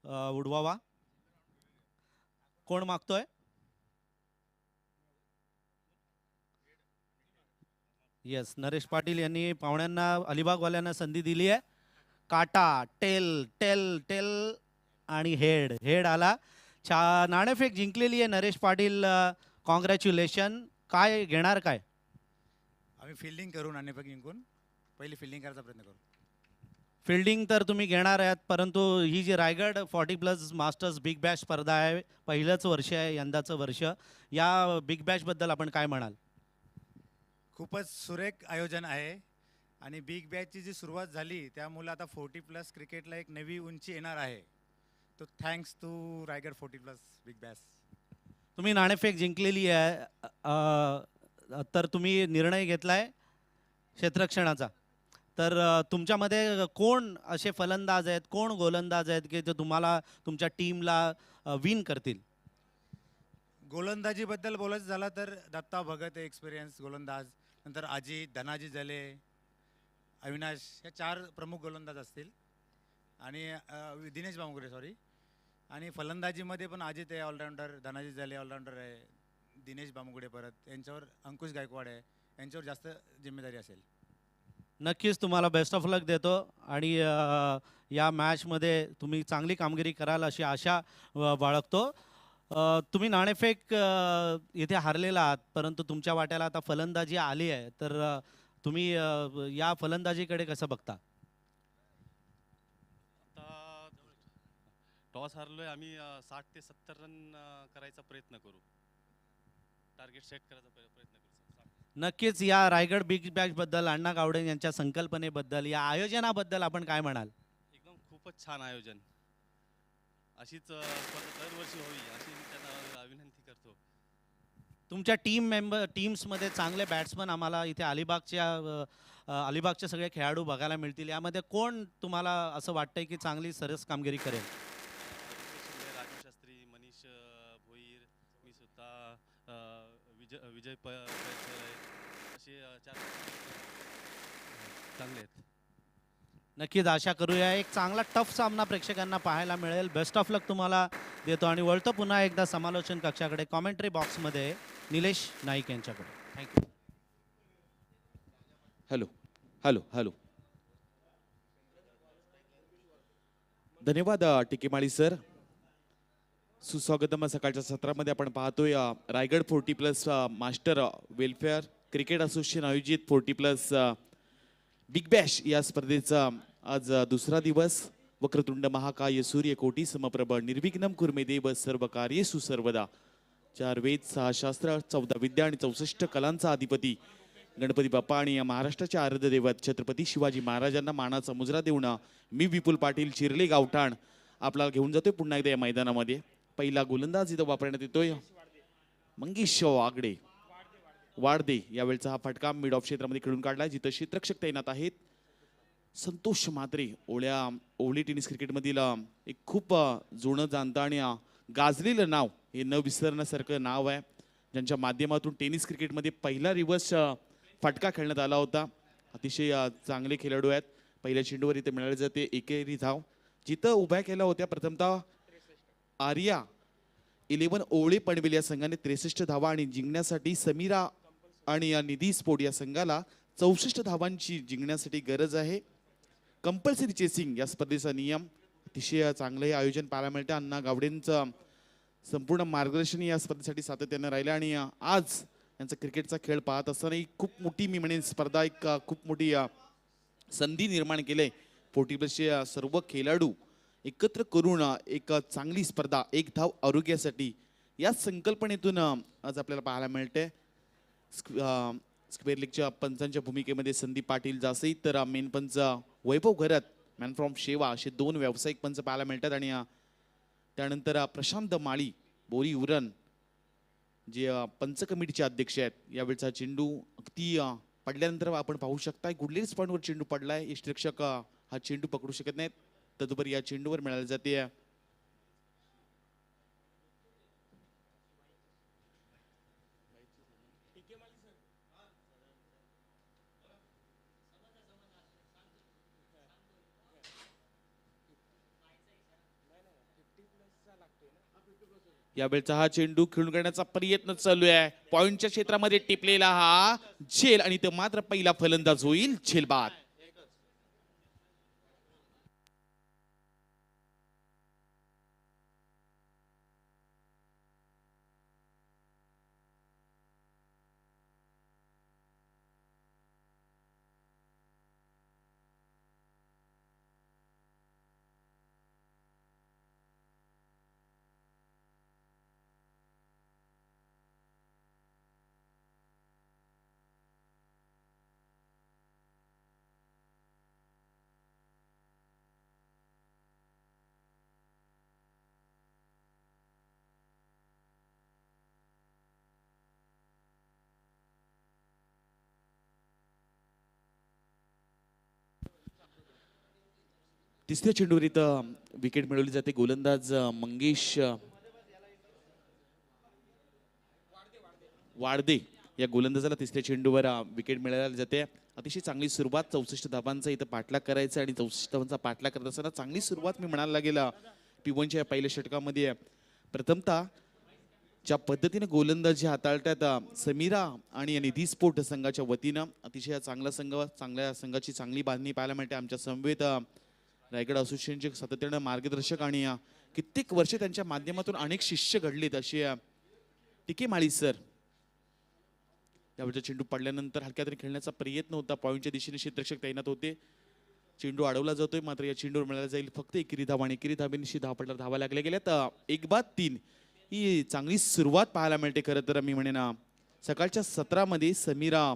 उडवावा। कोण मागतोय? येस, नरेश पाटील यांनी पाहुण्यांना अलिबागवाल्यांना संधी दिली आहे। काटा, टेल टेल टेल आणि हेड आला। नाणेफेक जिंकलेली आहे नरेश पाटील, कॉंग्रॅच्युलेशन। काय घेणार काय? आम्ही फिल्डिंग करू, नाणेफेक जिंकून पहिली फिल्डिंग करायचा प्रयत्न करू। फिल्डिंग तर तुम्ही घेणार आहात, परंतु ही जी रायगड 40+ मास्टर्स बिग बॅश स्पर्धा आहे, पहिलंच वर्ष आहे यंदाचं वर्ष, या बिग बॅशबद्दल आपण काय म्हणाल? खूपच सुरेख आयोजन आहे आणि बिग बॅचची जी सुरुवात झाली त्यामुळे आता 40+ क्रिकेटला एक नवी उंची येणार आहे। तो thanks to Raigad 40+ big bash. तुम्ही नाणेफेक जिंकलेली आहे, तर तुम्ही निर्णय घेतलाय क्षेत्ररक्षणाचा, तर तुमच्यामध्ये कोण असे फलंदाज आहेत, कोण गोलंदाज आहेत की ते तुम्हाला तुमच्या टीमला विन करतील? गोलंदाजीबद्दल बोलायचं झालं तर दत्ता भगत एक्सपिरियन्स गोलंदाज, नंतर अजित, धनाजी जले, अविनाश, या 4 प्रमुख गोलंदाज असतील आणि दिनेश बामुगडे सॉरी। आणि फलंदाजीमध्ये पण अजित आहे ऑलराऊंडर, धनाजी जले ऑलराऊंडर आहे, दिनेश बामुगडे परत यांच्यावर अंकुश गायकवाड आहे, यांच्यावर जास्त जिम्मेदारी असेल। नक्कीच तुम्हाला बेस्ट ऑफ लक देतो आणि या मॅचमध्ये तुम्ही चांगली कामगिरी कराल अशी आशा बाळगतो। तुम्ही नाणेफेक येथे हारलेला आहात, परंतु तुमच्या वाट्याला आता फलंदाजी आली आहे, तर तुम्ही या फलंदाजीकडे कसं बघता? आता टॉस हारलोय आम्ही 60 ते 70 रन करायचा प्रयत्न करू. टार्गेट सेट करायचा प्रयत्न करू. नक्कीच या रायगड बिग बॅश बद्दल, अण्णा गावडे यांच्या संकल्पनेबद्दल, या आयोजनाबद्दल आपण काय म्हणाल? एकदम खूपच छान आयोजन. अशीच स्पर्धा दरवर्षी होईल अशी मी त्यांना विनंती करतो. तुमच्या टीम्समध्ये चांगले बॅट्समन आम्हाला इथे अलिबागचे सगळे खेळाडू बघायला मिळतील. यामध्ये कोण तुम्हाला असं वाटतंय की चांगली सरस कामगिरी करेल? राजू शास्त्री, मनीष भोईर, मी स्वतः, विजय असे 4 चांगले आहेत. नक्कीच आशा करूया एक चांगला टफ सामना प्रेक्षकांना पाहायला मिळेल. बेस्ट ऑफ लक तुम्हाला देतो आणि वळतो पुन्हा एकदा समालोचन कक्षाकडे, कॉमेंट्री बॉक्समध्ये निलेश नाईक यांच्याकडे. थँक्यू. Hello hello hello. धन्यवाद टिकेमाळी सर. सुस्वागतम. सकाळच्या सत्रामध्ये आपण पाहतोय Raigad 40+ master welfare cricket association आयोजित 40+ बिग बॅश या स्पर्धेचा आज दुसरा दिवस. वक्रतुंड महाकाय सूर्य कोटी समप्रभ निर्विघ्नं कुर्मे देव सर्व कार्येषु सर्वदा. 4 वेद 6 शास्त्र 14 विद्या आणि 64 कलांचा अधिपती गणपती बाप्पा आणि या महाराष्ट्राचे आराध्य दैवत छत्रपती शिवाजी महाराजांना मानाचा मुजरा देऊन मी विपुल पाटील चिरले गावठाण आपल्याला घेऊन जातोय पुन्हा एकदा या मैदानामध्ये. पहिला गोलंदाज इथं वापरण्यात येतोय मंगेश वाडदे. यावेळचा हा फटका मिड ऑफ क्षेत्रामध्ये खेळून काढलाय, जिथं क्षेत्ररक्षक तैनात आहेत. संतोष म्हात्रे ओवली टेनिस क्रिकेटमधील एक खूप जुनं जाणतं आणि गाजलेलं नाव, हे न विसरण्यासारखं नाव आहे, ज्यांच्या माध्यमातून टेनिस क्रिकेटमध्ये पहिला रिव्हर्स फटका खेळण्यात आला होता. अतिशय चांगले खेळाडू आहेत. पहिल्या चेंडूवर इथे मिळाले जाते एकेरी धाव, जिथं उभ्या केल्या होत्या प्रथमतः आर्या 11 ओवळे पनवेल या संघाने 63 धावा आणि जिंकण्यासाठी समीरा आणि निधी स्पोर्ट या संघाला 64 धावांची जिंकण्यासाठी गरज आहे. कंपल्सरी चेसिंग या स्पर्धेचा नियम. अतिशय चांगलं हे आयोजन पाहायला मिळतं. अण्णा गावडेंचं संपूर्ण मार्गदर्शन या स्पर्धेसाठी सातत्यानं राहिलं आणि आज यांचा क्रिकेटचा खेळ पाहत असताना ही खूप मोठी, मी म्हणेन, स्पर्धा एक खूप मोठी संधी निर्माण केली. 40+ सर्व खेळाडू एकत्र करून एक चांगली स्पर्धा, एक धाव आरोग्यासाठी, या संकल्पनेतून आज आपल्याला पाहायला मिळते. स्क्वेअर लीगच्या पंचांच्या भूमिकेमध्ये संदीप पाटील जासई, तर मेन पंच वैभव घरत, मॅन फ्रॉम शेवा, असे 2 व्यावसायिक पंच पाहायला मिळतात. आणि त्यानंतर प्रशांत माळी बोरी उरण, जे पंच कमिटीचे अध्यक्ष आहेत. यावेळचा चेंडू अगदी पडल्यानंतर आपण पाहू शकता गुडलेस पॉईंटवर चेंडू पडलाय. यष्टिरक्षक हा चेंडू पकडू शकत नाहीत. तदुपरी या चेंडूवर मिळाली जाते यावेळचा हा चेंडू खेळून काढण्याचा प्रयत्न चालू आहे. पॉइंटच्या क्षेत्रामध्ये टिपलेला हा झेल आणि तो मात्र पहिला फलंदाज होईल झेलबाद. तिसऱ्या चेंडूवर इथं विकेट मिळवली जाते. गोलंदाज मंगेश वाडदे या गोलंदाजाला तिसऱ्या चेंडूवर विकेट मिळाली जाते. अतिशय चांगली सुरुवात, 64 धावांचा इथं पाठलाग करायचा आणि 64 धावांचा पाठलाग करत असताना चांगली सुरुवात मी म्हणायला लागेल P1च्या पहिल्या षटकामध्ये. प्रथमतः ज्या पद्धतीने गोलंदाजी हाताळतात समीरा आणि निधी स्पोर्ट संघाच्या वतीनं, अतिशय चांगला संघ, चांगल्या संघाची चांगली बांधणी पाहायला मिळते. आमच्या समवेत रायगड असोसिएशनचे सातत्यानं मार्गदर्शक आणि कित्येक वर्ष त्यांच्या माध्यमातून अनेक शिष्य घडलेत असे टिके माळी सर. त्यावेळेचा चेंडू पडल्यानंतर हलक्या तरी खेळण्याचा प्रयत्न होता. पॉईंटच्या दिशेने क्षेत्ररक्षक तैनात होते. चेंडू अडवला जातोय मात्र या चेंडूवर मिळाला जाईल फक्त एकेरी धाव आणि एकेरी धावेनिशी धावपटला धावा लागल्या गेल्यात. 1-3 ही चांगली सुरुवात पाहायला मिळते. खरं तर मी म्हणेन सकाळच्या सत्रामध्ये समीरा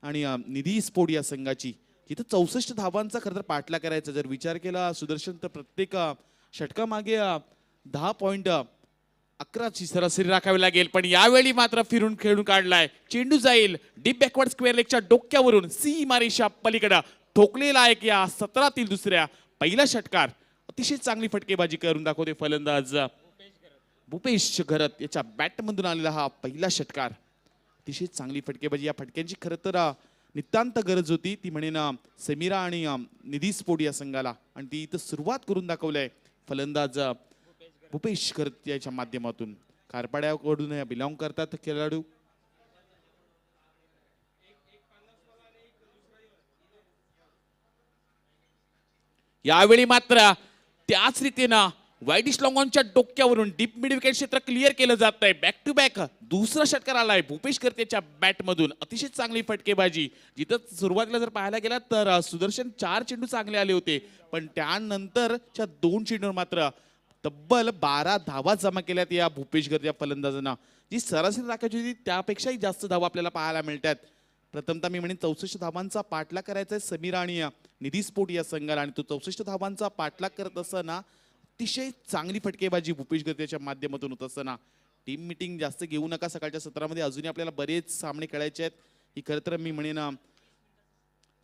आणि निधी स्पोर्ट या संघाची जिथं 64 धावांचा खरं तर पाठला करायचा जर विचार केला सुदर्शन तर प्रत्येक षटकामागे 10.11ची सरासरी राखावी लागेल. पण यावेळी मात्र फिरून खेळून काढलाय. चेंडू जाईल डीप बॅकवर्ड स्क्वेअर लेगच्या डोक्यावरून सीमारेषा पलीकडे ठोकलेला एक या सत्रातील दुसऱ्या पहिला षटकार. अतिशय चांगली फटकेबाजी करून दाखवते फलंदाज भूपेश घरत याच्या बॅटमधून आलेला हा पहिला षटकार. अतिशय चांगली फटकेबाजी. या फटक्यांची खरं तर नितांत गरज होती ती म्हणेन समीरा आणि निधी स्पोर्ट या संघाला आणि ती इथं सुरुवात करून दाखवलंय फलंदाज भूपेश घरत याच्या माध्यमातून. कारपाड्याकडून बिलॉंग करतात खेळाडू. यावेळी मात्र त्याच रीतीनं वाईडिश लॉंगॉनच्या डोक्यावरून डीप मिड विकेट क्षेत्र क्लिअर केलं जात आहे. बॅक टू बॅक दुसरा षटकार आलाय भूपेश कर्तेच्या बॅटमधून. अतिशय चांगली फटकेबाजी. जिथं सुरुवातीला जर पाहायला गेला तर सुदर्शन 4 चेंडू चांगले आले होते पण त्यानंतरच्या 2 चेंडूवर मात्र तब्बल 12 धावा जमा केल्यात या भूपेश गर्द या फलंदाजांना. जी सरासरी राखायची होती त्यापेक्षाही जास्त धावा आपल्याला पाहायला मिळतात. प्रथमतः मी म्हणेन 64 धावांचा पाठलाग करायचा आहे समीरा आणि निधी स्पोर्ट या संघाला आणि तो 64 धावांचा पाठलाग करत असताना अतिशय चांगली फटकेबाजी भूपेश गर्देच्या माध्यमातून होत असताना टीम मीटिंग जास्त घेऊ नका. सकाळच्या सत्रामध्ये अजूनही आपल्याला बरेच सामने खेळायचे आहेत. ही खरं तर मी म्हणेन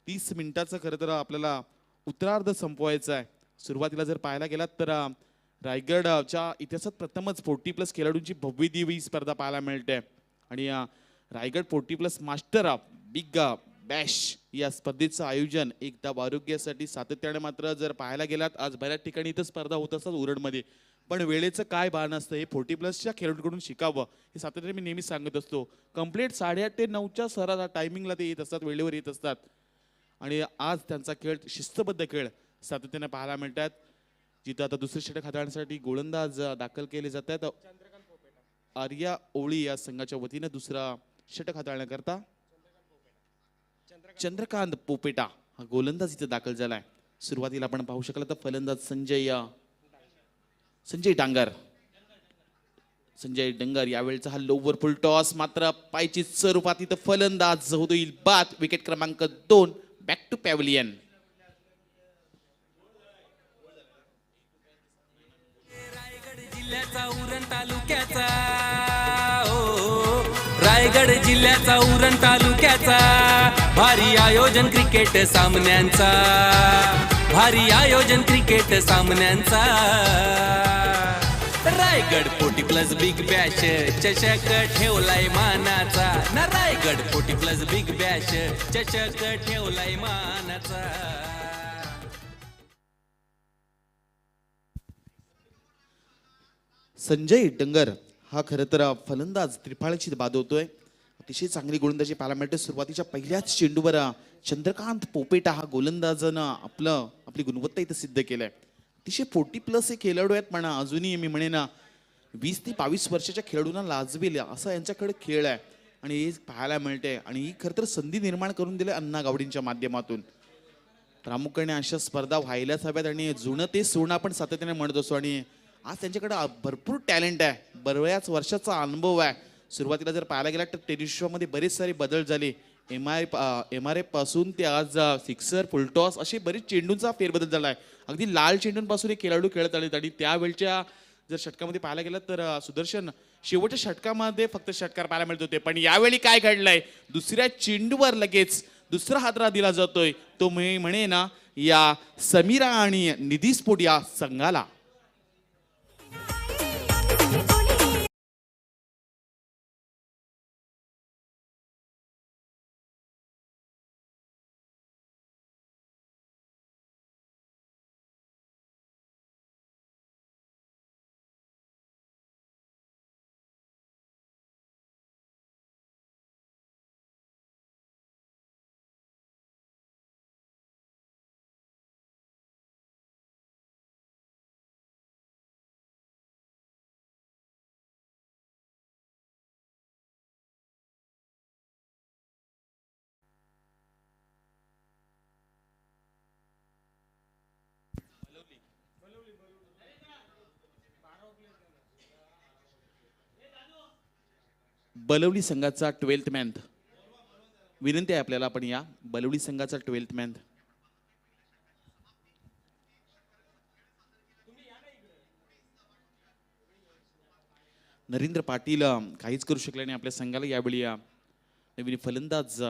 30 मिनिटाचं खरं तर आपल्याला उत्तरार्ध संपवायचं आहे. सुरुवातीला जर पाहायला गेलात तर रायगडच्या इतिहासात प्रथमच 40+ खेळाडूंची भव्य दिव्य स्पर्धा पाहायला मिळते आणि रायगड 40+ मास्टर बिग बॅश या स्पर्धेचं आयोजन एकदा आरोग्यासाठी सातत्याने मात्र जर पाहायला गेलात आज बऱ्याच ठिकाणी इथं स्पर्धा होत असतात उरणमध्ये पण वेळेचं काय भान असतं हे 40+च्या खेळाडूंकडून शिकावं हे सातत्याने मी नेहमी सांगत असतो. कंप्लीट 8:30 ते 9च्या सरास टायमिंगला ते येत असतात वेळेवर येत असतात आणि आज त्यांचा खेळ शिस्तबद्ध खेळ सातत्याने पाहायला मिळतात. जिथं आता दुसरे षटक हाताळण्यासाठी गोलंदाज दाखल केले जात आहेत. आर्या ओळी या संघाच्या वतीने दुसरा षटक हाताळण्याकरता चंद्रकांत पोपेटा हा गोलंदाज इथे दाखल झालाय. सुरुवातीला आपण पाहू शकला तर फलंदाज संजय डंगर यावेळेचा हा लोवर फुल टॉस मात्र पायची स्वरूपात इथं फलंदाज होईल बाद. विकेट क्रमांक 2 बॅक टू पॅव्हलियन. रायगड जिल्ह्याचा उरण तालुक्याचा भारी आयोजन क्रिकेट सामन्यांचा रायगड 40+ बिग बॅश चषक ठेवलाय मानाचा ना रायगड 40+ बिग बॅश चषक ठेवलाय मानाचा. संजय डंगर हा खरं तर फलंदाज त्रिफाळीची बाद होतोय. अतिशय चांगली गोलंदाजी पाहायला मिळते. सुरुवातीच्या पहिल्याच चेंडूवर चंद्रकांत पोपेटा हा गोलंदाजानं आपली गुणवत्ता इथं सिद्ध केलंय. अतिशय 40+ हे खेळाडू आहेत पण अजूनही मी म्हणेन 20 ते 22 वर्षाच्या खेळाडूंना लाजवेल असा यांच्याकडे खेळ आहे आणि हे पाहायला मिळते आणि ही खरं तर संधी निर्माण करून दिली अण्णा गावडींच्या माध्यमातून. प्रामुख्याने अशा स्पर्धा व्हायलाच हव्यात आणि जुनं ते सोनं आपण सातत्याने म्हणत असतो आणि आज त्यांच्याकडे भरपूर टॅलेंट आहे. बऱ्याच वर्षाचा अनुभव आहे. सुरुवातीला जर पाहायला गेला तर टेनिस विश्वामध्ये बरेच सारे बदल झाले. MRF पासून ते आज सिक्सर फुलटॉस असे बरेच चेंडूंचा फेरबदल झाला आहे. अगदी लाल चेंडूंपासून हे खेळाडू खेळत आले आणि त्यावेळच्या जर षटकामध्ये पाहायला गेलं तर सुदर्शन शेवटच्या षटकामध्ये फक्त षटकार पाहायला मिळत होते पण यावेळी काय घडलंय दुसऱ्या चेंडूवर लगेच दुसरा हादरा दिला जातोय तो मी म्हणे ना या समीरा आणि निधी स्पोर्ट या संघाला. बलवली संघाचा 12th मॅन. विनंती आहे आपल्याला, आपण या बलवली संघाचा 12th मॅन. नरेंद्र पाटील काहीच करू शकले नाही आपल्या संघाला. यावेळी नवीन फलंदाज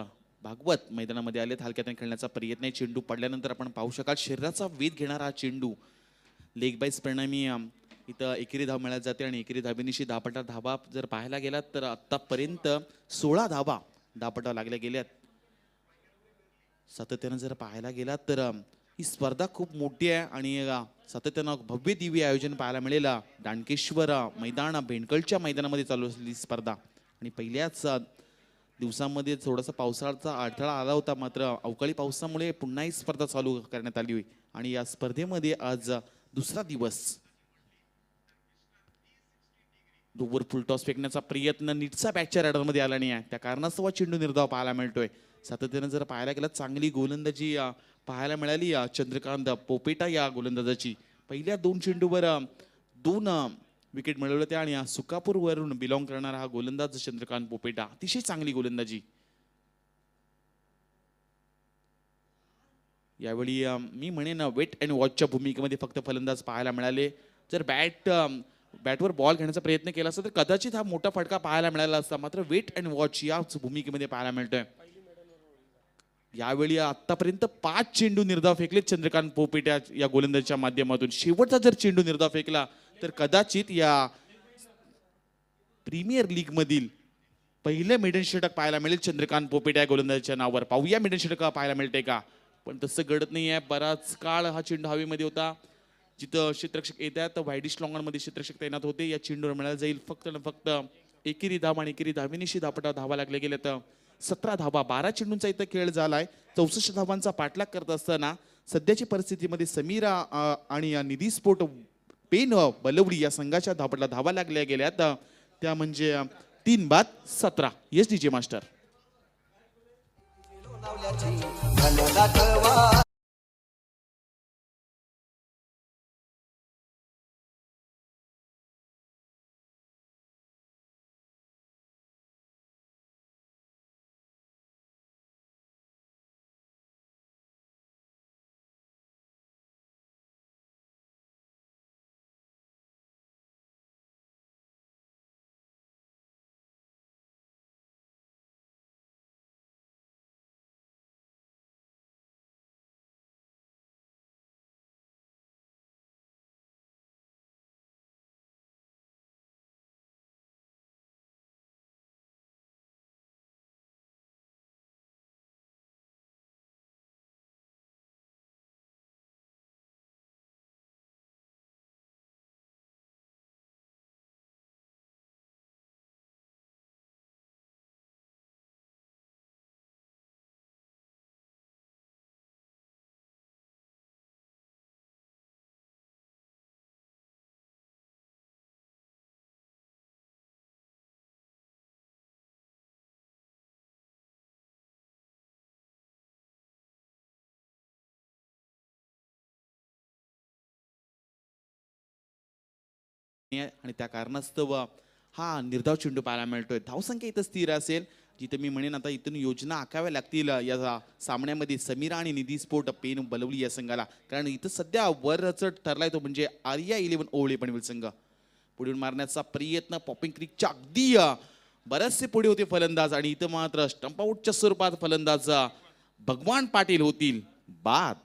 भागवत मैदानामध्ये आलेत. हलक्यात खेळण्याचा प्रयत्न आहे. चेंडू पडल्यानंतर आपण पाहू शकाल शरीराचा वेध घेणारा हा चेंडू लेग बाईस परिणामी इथं एकेरी धाव मिळत जाते आणि एकेरी धाबेनिशी धापटा धाबा जर पाहायला गेलात तर आतापर्यंत 16 धाबा धापटा लागल्या गेल्यात. सातत्यानं जर पाहायला गेलात तर ही स्पर्धा खूप मोठी आहे आणि सातत्यानं भव्य दिव्य आयोजन पाहायला मिळेल. दांडकेश्वर मैदान भेंडकळच्या मैदानामध्ये चालू असलेली स्पर्धा आणि पहिल्याच दिवसामध्ये थोडासा पावसाळ्याचा अडथळा आला होता, मात्र अवकाळी पावसामुळे पुन्हा ही स्पर्धा चालू करण्यात आली होती आणि या स्पर्धेमध्ये आज दुसरा दिवस. दोवर फुल टॉस फेकण्याचा प्रयत्न नीटचा बॅटच्या रॅडरमध्ये आला नाही आहे, त्या कारणास्तव चेंडू निर्धाव पाहायला मिळतोय. सातत्यानं जर पाहायला गेलं चांगली गोलंदाजी पाहायला मिळाली चंद्रकांत पोपेटा या गोलंदाजाची. पहिल्या 2 चेंडूवर 2 विकेट मिळवल्या त्या आणि सुकापूर वरून बिलॉंग करणारा हा गोलंदाज चंद्रकांत पोपेटा, अतिशय चांगली गोलंदाजी. यावेळी मी म्हणेन वेट अँड वॉचच्या भूमिकेमध्ये फक्त फलंदाज पाहायला मिळाले. जर बॅटवर बॉल घेण्याचा प्रयत्न केला असता तर कदाचित हा मोठा फटका पाहायला मिळाला असता, मात्र वेट अँड वॉच याच भूमिकेमध्ये पाहायला मिळतोय. यावेळी आतापर्यंत 5 चेंडू निर्धाव फेकले चंद्रकांत पोपेटा या गोलंदाजीच्या माध्यमातून. शेवटचा जर चेंडू निर्धाव फेकला तर कदाचित या प्रीमियर लीग मधील पहिलं मिडन षटक पाहायला मिळेल चंद्रकांत पोपेटा या गोलंदाजीच्या नावावर. पाहूया मिडन षटक पाहायला मिळते का, पण तसं घडत नाही आहे. बराच काळ हा चेंडू हवेमध्ये होता. जिथं क्षेत्ररक्षक येतात व्हाईडिश लॉंगरमध्ये क्षेत्ररक्षक तैनात होते. या चेंडूवर मिळाला जाईल फक्त आणि फक्त एकेरी धाव आणि एकेरी धावेनिशी धापटा धावा लागले गेले तर 17 धावा. 12 चेंडूंचा इथं खेळ झालाय. 64 धावांचा पाठलाग करत असताना सध्याची परिस्थितीमध्ये समीरा आणि निधी स्पोर्ट पेन बलवडी या संघाच्या धापटला धावा लागल्या गेल्यात, त्या म्हणजे 3-17. Yes DJ master. आणि त्या कारणास्तव हा निर्धाव चेंडू पाहायला मिळतोय. धावसंख्या इथं स्थिर असेल, जिथं मी म्हणेन आता इथून योजना आखाव्या लागतील या सामन्यामध्ये समीरा आणि निधी स्पोर्ट पेन बलवली या संघाला. कारण इथं सध्या वरच ठरलाय तो म्हणजे आर्या 11 ओवळे पनवेल संघ. पुढून मारण्याचा प्रयत्न पॉपिंग क्रिकच्या अगदी बरेचसे पुढे होते फलंदाज आणि इथं मात्र स्टंप आउटच्या स्वरूपात फलंदाज भगवान पाटील होतील बाद.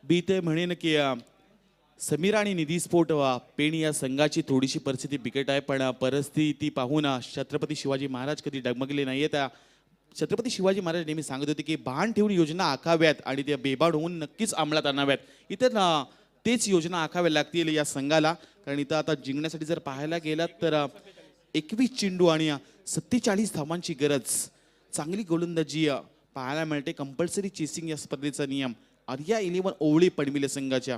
मी ते म्हणेन की समीर आणि निधी स्पोर्ट पेण या संघाची थोडीशी परिस्थिती बिकट आहे, पण परिस्थिती पाहून छत्रपती शिवाजी महाराज कधी डगमगले नाहीये. त्या छत्रपती शिवाजी महाराज नेहमी सांगत होते की भान ठेवून योजना आखाव्यात आणि त्या बेबाड होऊन नक्कीच अंमलात आणाव्यात. इथं तेच योजना आखाव्या लागतील या संघाला, कारण इथं आता जिंकण्यासाठी जर पाहायला गेलात तर 21 चेंडू आणि 47 धावांची गरज. चांगली गोलंदाजी पाहायला मिळते. कंपल्सरी चेसिंग या स्पर्धेचा नियम. आर्या 11 ओवळे पडमिले संघाच्या.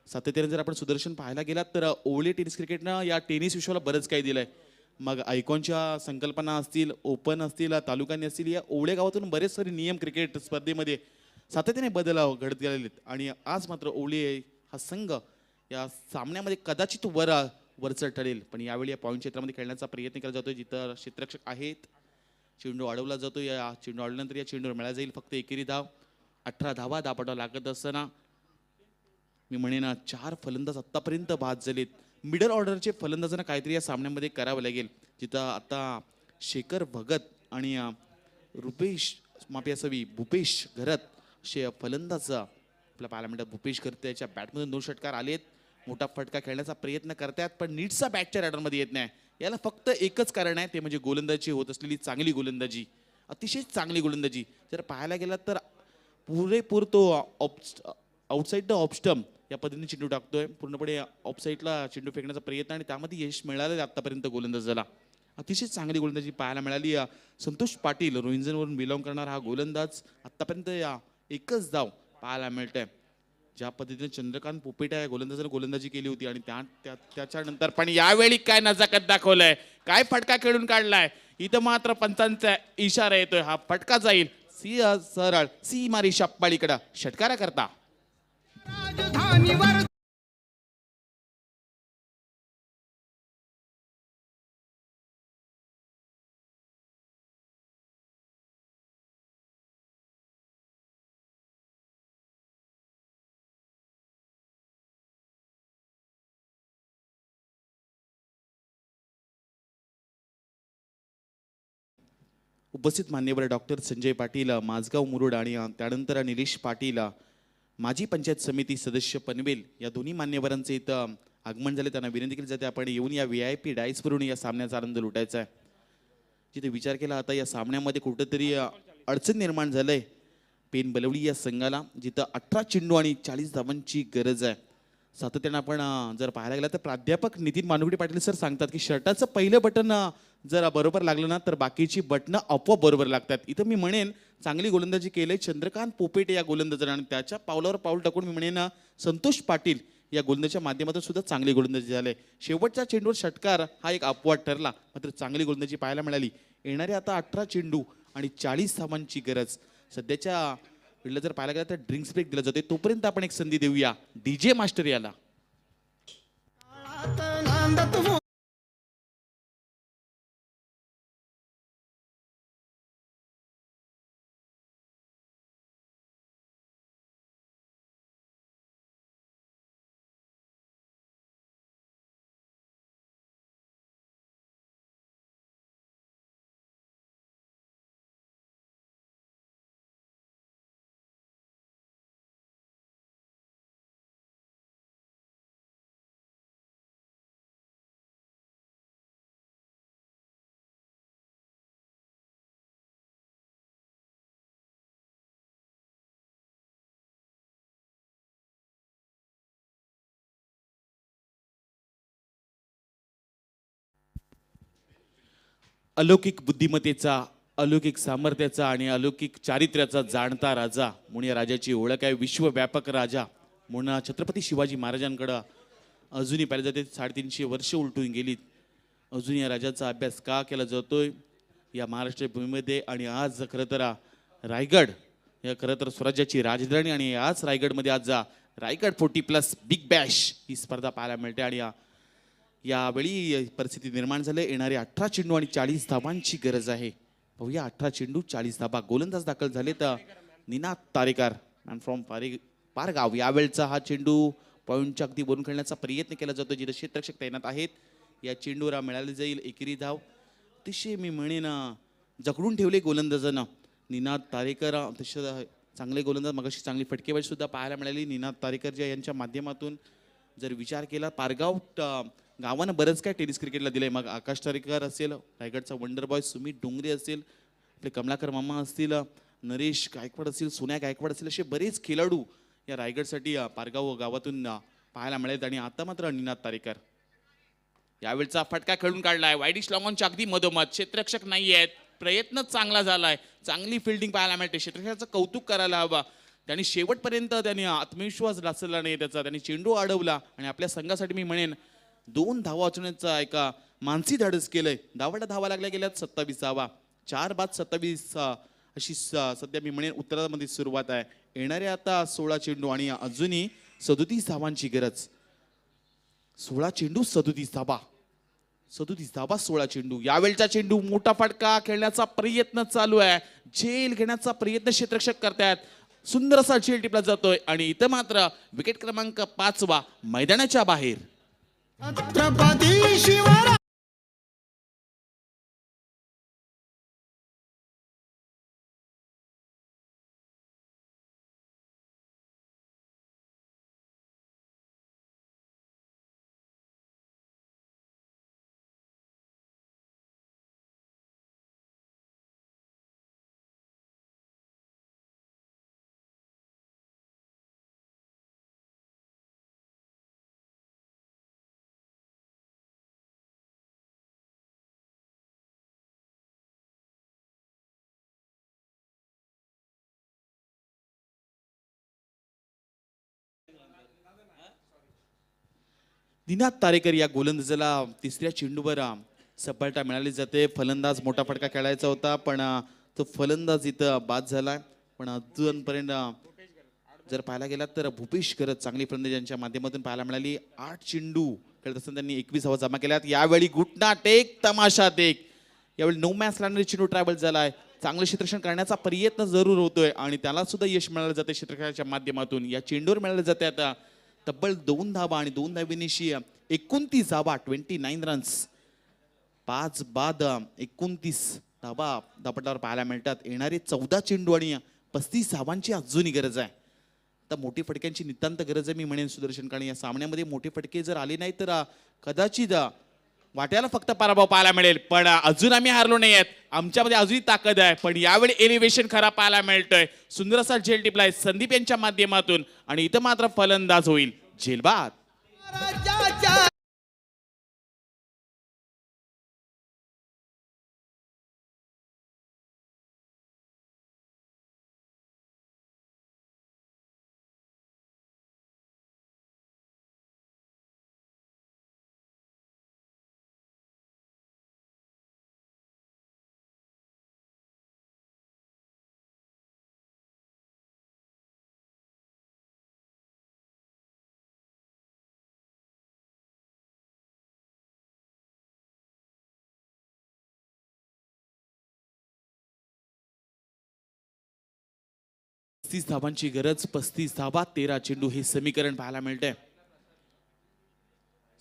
सातत्याने जर आपण सुदर्शन पाहायला गेलात तर ओवळे टेनिस क्रिकेटनं या टेनिस विश्वाला बरंच काही दिलंय. मग आयकॉनच्या संकल्पना असतील, ओपन असतील, तालुक्यांनी असतील, या ओवळे गावातून बरेच सारे नियम क्रिकेट स्पर्धेमध्ये सातत्याने बदल घडत गेलेले आहेत. आणि आज मात्र ओवळे हा संघ या सामन्यामध्ये कदाचित वरचढ ठरेल. पण यावेळी या पॉईंट क्षेत्रामध्ये खेळण्याचा प्रयत्न केला जातोय जिथं क्षेत्ररक्षक आहेत. चेंडू अडवला जातो. या चेंडू अडवल्यानंतर या चेंडूवर मिळाला जाईल फक्त एकेरी धाव. 18 धावा दापाटा लागत असताना मी म्हणेन 4 फलंदाज आत्तापर्यंत बाद झालेत. मिडल ऑर्डरचे फलंदाजांना काहीतरी या सामन्यामध्ये करावं लागेल. जिथं आता शेखर भगत आणि रुपेश माफी भूपेश घरत असे फलंदाज आपल्या पाहायला मिळतात. भूपेश घरत त्याच्या बॅटमधून 2 षटकार आलेत. मोठा फटका खेळण्याचा प्रयत्न करतात पण नीटचा बॅटच्या रॅडरमध्ये येत नाही. याला फक्त एकच कारण आहे, ते म्हणजे गोलंदाजी होत असलेली चांगली गोलंदाजी, अतिशय चांगली गोलंदाजी. जर पाहायला गेला तर पुरेपूर तो आउटसाईड द ऑफ स्टंप या पद्धतीने चेंडू टाकतोय. पूर्णपणे ऑफसाईडला चेंडू फेकण्याचा प्रयत्न आणि त्यामध्ये यश मिळालं आतापर्यंत गोलंदाजाला. अतिशय चांगली गोलंदाजी पाहायला मिळाली. संतोष पाटील रोहिंजनवरून बिलॉंग करणारा हा गोलंदाज आतापर्यंत एकच धाव पाहायला मिळतंय. ज्या पद्धतीने चंद्रकांत पोपेटा या गोलंदाजाने गोलंदाजी केली होती आणि त्याच्यानंतर पण यावेळी काय नजाकत दाखवलाय, काय फटका खेळून काढलाय. इथं मात्र पंचांचा इशारा येतोय, हा फटका जाईल सरळ मारी शाप्पाळीकडं षटकारा करता. उपस्थित मान्यवर डॉक्टर संजय पाटील माझगाव मुरुड आणि त्यानंतर निलेश पाटील माजी पंचायत समिती सदस्य पनवेल या दोन्ही मान्यवरांचे इथं आगमन झाले. त्यांना विनंती केली जाते आपण येऊन या VIP डायसवरून या सामन्याचा आनंद लुटायचा आहे. जिथे विचार केला आता या सामन्यामध्ये कुठंतरी अडचण निर्माण झालंय पेन बलवडी या संघाला, जिथं 18 चेंडू आणि 40 धावांची गरज आहे. सातत्यानं आपण जर पाहायला गेला तर प्राध्यापक नितीन मानुगडे पाटील सर सांगतात की शर्टाचं पहिलं बटन जर बरोबर लागलं ना तर बाकीची बटणं आपोआप बरोबर लागतात. इथं मी म्हणेन चांगली गोलंदाजी केली चंद्रकांत पोपेटे या गोलंदाजाने आणि त्याच्या पावलावर पाऊल टाकून मी म्हणेन संतोष पाटील या गोलंदाजीच्या माध्यमातून सुद्धा चांगली गोलंदाजी झाली. शेवटच्या चेंडूवर षटकार हा एक अपवाद ठरला, मात्र चांगली गोलंदाजी पाहायला मिळाली. येणारे आता 18 चेंडू आणि 40 धावांची गरज. सध्याच्या वेळेला जर पाहायला गेला तर ड्रिंक्स ब्रेक दिला जाते, तोपर्यंत आपण एक संधी देऊया DJ मास्टर याला. अलौकिक बुद्धिमत्तेचा, अलौकिक सामर्थ्याचा आणि अलौकिक चारित्र्याचा जाणता राजा म्हणून या राजाची ओळख आहे. विश्वव्यापक राजा म्हणून छत्रपती शिवाजी महाराजांकडं अजूनही पाहिलं जाते. 350 वर्ष उलटून गेलीत. अजून या राजाचा अभ्यास का केला जातोय या महाराष्ट्र भूमीमध्ये. आणि आज खरं तर रायगड या खरं तर स्वराज्याची राजधानी आणि आज रायगडमध्ये आज रायगड 40+ बिग बॅश ही स्पर्धा पाहायला मिळते. आणि यावेळी परिस्थिती निर्माण झाली. येणारे 18 चेंडू आणि 40 धावांची गरज आहे. पाहूया 18 चेंडू 40 धावा. गोलंदाज दाखल झाले तर निनाद तारेकर मॅन फ्रॉम पारगाव. यावेळचा हा चेंडू पॉईंटच्या अगदी वरून खेळण्याचा प्रयत्न केला जातो, जिथे क्षेत्ररक्षक तैनात आहेत. या चेंडूला मिळाली जाईल एकेरी धाव. अतिशय मी म्हणेन जखडून ठेवले गोलंदाजानं निनाद तारेकर. अतिशय चांगले गोलंदाज, मगाशी चांगली फटकेबाजी सुद्धा पाहायला मिळाली निनाद तारेकर यांच्या माध्यमातून. जर विचार केला पारगाव गावानं बरंच काय टेनिस क्रिकेटला दिलंय. मग आकाश तारेकर असेल, रायगडचा वंडर बॉय सुमित डोंगरे असेल, आपले कमलाकर मामा असतील, नरेश गायकवाड असतील, सोन्या गायकवाड असतील, असे बरेच खेळाडू या रायगडसाठी पारगाव गावातून पाहायला मिळालेत. आणि आता मात्र निनाद तारेकर यावेळचा फटका खेळून काढलाय वाईडिश लॉंगॉनच्या अगदी मधोमध. क्षेत्ररक्षक नाही आहेत, प्रयत्न चांगला झालाय, चांगली फिल्डिंग पाहायला मिळते. क्षेत्ररक्षकाचं कौतुक करायला हवं. त्यांनी शेवटपर्यंत त्यांनी आत्मविश्वास लासला नाही त्याचा. त्यांनी चेंडू अडवला आणि आपल्या संघासाठी मी म्हणेन 2 धावा वाचवण्याचा एका मानसी धाडस केलंय. धावाला धावा लागल्या गेल्यात 27 धावा, 4 बाद 27 अशी सध्या मी म्हणेन उत्तरामध्ये सुरुवात आहे. येणारे आता 16 चेंडू आणि अजूनही 37 धावांची गरज. 16 चेंडू 37 धावा, 37 धावा 16 चेंडू. यावेळचा चेंडू मोठा फटका खेळण्याचा प्रयत्न चालू आहे. झेल घेण्याचा प्रयत्न क्षेत्ररक्षक करतायत. सुंदर असा झेल टिपला जातोय आणि इथं मात्र विकेट क्रमांक 5 मैदानाच्या बाहेर. छत्रपती शिवराय. दिनात तारेकर या गोलंदाजाला तिसऱ्या चेंडूवर सफलता मिळाली जाते. फलंदाज मोठा फटका खेळायचा होता पण तो फलंदाज इथं बाद झालाय. पण अजूनपर्यंत जर पाहायला गेला तर भूपेश करत चांगली फलंदाजी यांच्या माध्यमातून पाहायला मिळाली. 8 चेंडू खेळत असताना त्यांनी 21 धावा जमा केल्यात. यावेळी गुटनाट एक तमाशात एक. यावेळी 9 मॅच लागणारे चेंडू ट्रॅव्हल झालाय. चांगलं क्षेत्ररक्षण करण्याचा प्रयत्न जरूर होतोय आणि त्याला सुद्धा यश मिळालं जाते क्षेत्ररक्षणाच्या माध्यमातून. या चेंडूवर मिळाले जाते आता तब्बल 2 धावा आणि 2 धावेनिशी 29 धावा, 29 रन्स. 5 बाद 29 धावा धापटावर पाहायला मिळतात. येणारे 14 चेंडू आणि 35 धावांची अजूनही गरज आहे. तर मोठी फटक्यांची नितांत गरज आहे मी म्हणेन सुदर्शन. कारण या सामन्यामध्ये मोठे फटके जर आले नाही तर कदाचित वाट्याला फक्त पराभव पाहायला मिळेल. पण अजून आम्ही हारलो नाही आहेत, आमच्यामध्ये अजूनही ताकद आहे. पण यावेळी एलिव्हेशन खरा पाहायला मिळतोय. सुंदर असा झेल टिपलाय संदीप यांच्या माध्यमातून आणि इथं मात्र फलंदाज होईल झेलबाद. पस्तीस धावांची गरज, 35 धावा 13 चेंडू हे समीकरण पाहायला मिळतंय.